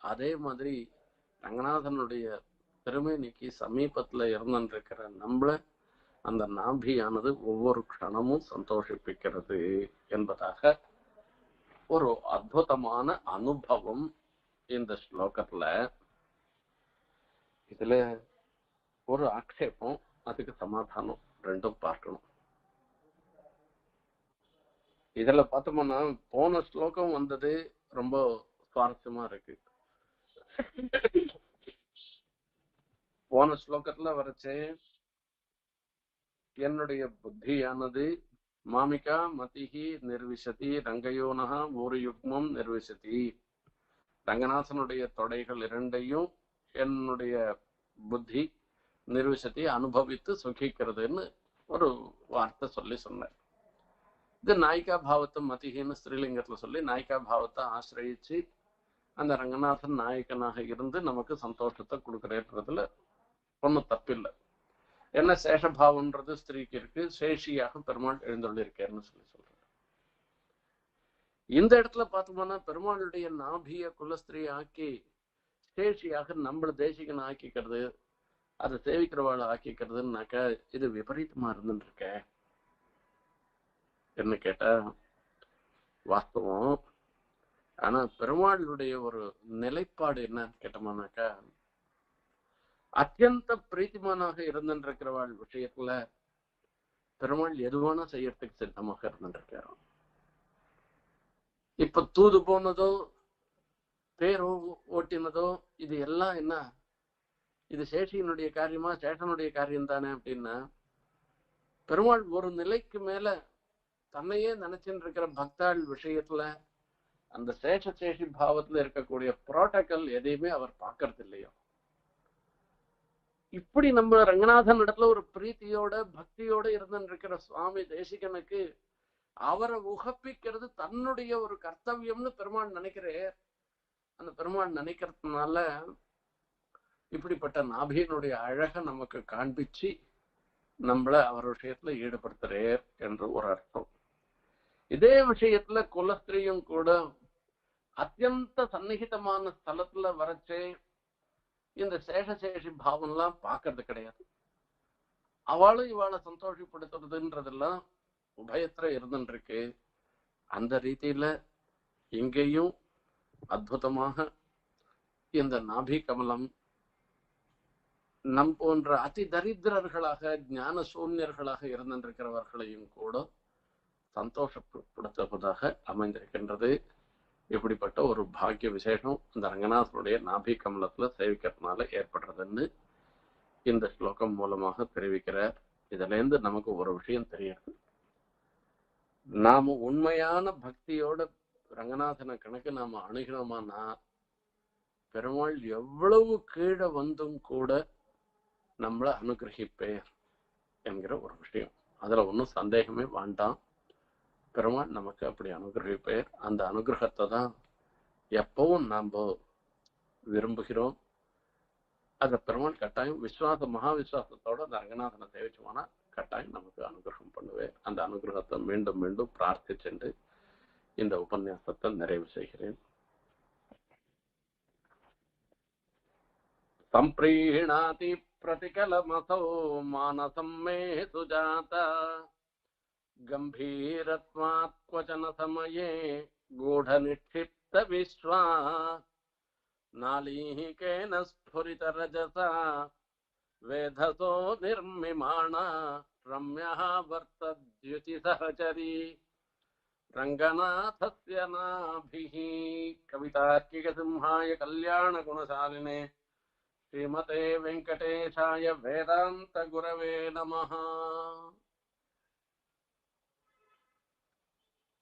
A: அதே மாதிரி ரங்கநாதனுடைய திருமேனிக்கு சமீபத்துல இருந்துருக்கிற நம்மள அந்த நாபியானது ஒவ்வொரு க்ஷணமும் சந்தோஷிப்பிக்கிறது என்பதாக ஒரு அற்புதமான அனுபவம் இந்த ஸ்லோகத்துல. இதுல ஒரு ஆக்ஷேபம், அதுக்கு சமாதானம் ரெண்டும் பார்க்கணும். இதுல பார்த்தோம்னா போன ஸ்லோகம் வந்தது ரொம்ப சுவாரஸ்யமா இருக்கு. போன ஸ்லோகத்துல வரைச்சே என்னுடைய புத்தியானது மாமிகா மதிஹி நிர்விசதி ரங்கயோனகா ஒரு யுக்மம் நிர்விசதி, ரங்கநாதனுடைய தொடைகள் இரண்டையும் என்னுடைய புத்தி நிர்விசதி அனுபவித்து சுகிக்கிறதுன்னு ஒரு வார்த்தை சொல்லி சொன்னேன். இது நாயிகா பாவத்தை மதிஹின்னு ஸ்ரீலிங்கத்துல சொல்லி நாயிகா பாவத்தை ஆசிரியிச்சு அந்த ரங்கநாதன் நாயகனாக இருந்து நமக்கு சந்தோஷத்தை கொடுக்குறதுல ஒன்றும் தப்பில்லை. என்ன சேஷபாவம்ன்றது ஸ்திரீக்கு இருக்கு, சேஷியாக பெருமாள் எழுந்தொள்ளிருக்காருன்னு சொல்லி சொல்றாரு. இந்த இடத்துல பார்த்தோம்னா பெருமாளுடைய நாபிய குலஸ்திரீ ஆக்கி சேஷியாக நம்மள தேசிகனை ஆக்கிக்கிறது, அதை சேவிக்கிறவாளை ஆக்கிக்கிறதுனாக்கா இது விபரீதமா இருந்துட்டு இருக்க என்ன கேட்டா வாஸ்தவம். ஆனா பெருமாளுடைய ஒரு நிலைப்பாடு என்னன்னு கேட்டோம்னாக்கா அத்தியந்த பிரீத்திமானாக இருந்துருக்கிறவாள் விஷயத்துல பெருமாள் எதுவான செய்யறதுக்கு சித்தமாக இருந்துருக்காரு. இப்ப தூது போனதோ பேரோ ஓட்டினதோ இது எல்லாம் என்ன, இது சேஷியினுடைய காரியமா சேஷனுடைய காரியம் தானே அப்படின்னா, பெருமாள் ஒரு நிலைக்கு மேல தன்னையே நினைச்சுட்டு இருக்கிற பக்தாள் விஷயத்துல அந்த சேஷி பாவத்துல இருக்கக்கூடிய புரோட்டோக்கால் எதையுமே அவர் பார்க்கறது இல்லையோ. இப்படி நம்ம ரங்கநாதன் இடத்துல ஒரு பிரீத்தியோட பக்தியோட இருந்துருக்கிற சுவாமி தேசிகனுக்கு அவரை உகப்பிக்கிறது தன்னுடைய ஒரு கர்த்தவியம்னு பெருமாள் நினைக்கிறார். அந்த பெருமாள் நினைக்கிறதுனால இப்படிப்பட்ட நாபியனுடைய அழக நமக்கு காண்பிச்சு நம்மள அவர் விஷயத்துல ஈடுபடுத்துறார் என்று ஒரு அர்த்தம். இதே விஷயத்துல குலஸ்திரியும் கூட அத்தியந்த சந்நிகிதமான ஸ்தலத்துல வரைச்சே இந்த சேஷி பாவம்லாம் பார்க்கறது கிடையாது. அவளும் இவாளை சந்தோஷப்படுத்துறதுன்றதெல்லாம் உபயத்துல இருந்துருக்கு. அந்த ரீதியில இங்கேயும் அற்புதமாக இந்த நாபி கமலம் நம் போன்ற அதி தரித்திரர்களாக ஞான சூன்யர்களாக இருந்திருக்கிறவர்களையும் கூட சந்தோஷப்படுத்துவதாக அமைந்திருக்கின்றது. இப்படிப்பட்ட ஒரு பாக்கிய விசேஷம் இந்த ரங்கநாதனுடைய நாபி கமலத்துல சேவிக்கிறதுனால ஏற்படுறதுன்னு இந்த ஸ்லோகம் மூலமாக தெரிவிக்கிறார். இதுல இருந்து நமக்கு ஒரு விஷயம் தெரியுது. நாம உண்மையான பக்தியோட ரங்கநாதனை கணக்கு நாம அணுகினோமானா பெருமாள் எவ்வளவு கீழே வந்தும் கூட நம்மளை அனுகிரகிப்பேர் என்கிற ஒரு விஷயம். அதுல ஒன்றும் சந்தேகமே வேண்டாம். பெருமாள் நமக்கு அப்படி அனுகிரகிப்பேர். அந்த அனுகிரகத்தை தான் எப்பவும் நாம் விரும்புகிறோம். அந்த பெருமாள் கட்டாயம் மகா விசுவாசத்தோட அந்த ரங்கநாதனை சேவிச்சோம்னா கட்டாயம் நமக்கு அனுகிரகம் பண்ணுவேன். அந்த அனுகிரகத்தை மீண்டும் மீண்டும் பிரார்த்திச்சென்று இந்த உபன்யாசத்தை நிறைவு செய்கிறேன். சம்பிரீணாதி பிரதிகலமசோ மானசம் மே சுஜாதா गंभीरत्वात् क्वचन समये गूढ़ निक्षिप्त विश्वा नालीकेन स्फुरित रजसा वेधसो निर्मिमाणा रम्यः वर्तद्युति सहचरी रंगनाथस्य नाभिः। कवितार्किक सिंहाय कल्याण गुणशालिने श्रीमते वेंकटेशाय वेदांत गुरवे नमः।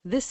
C: This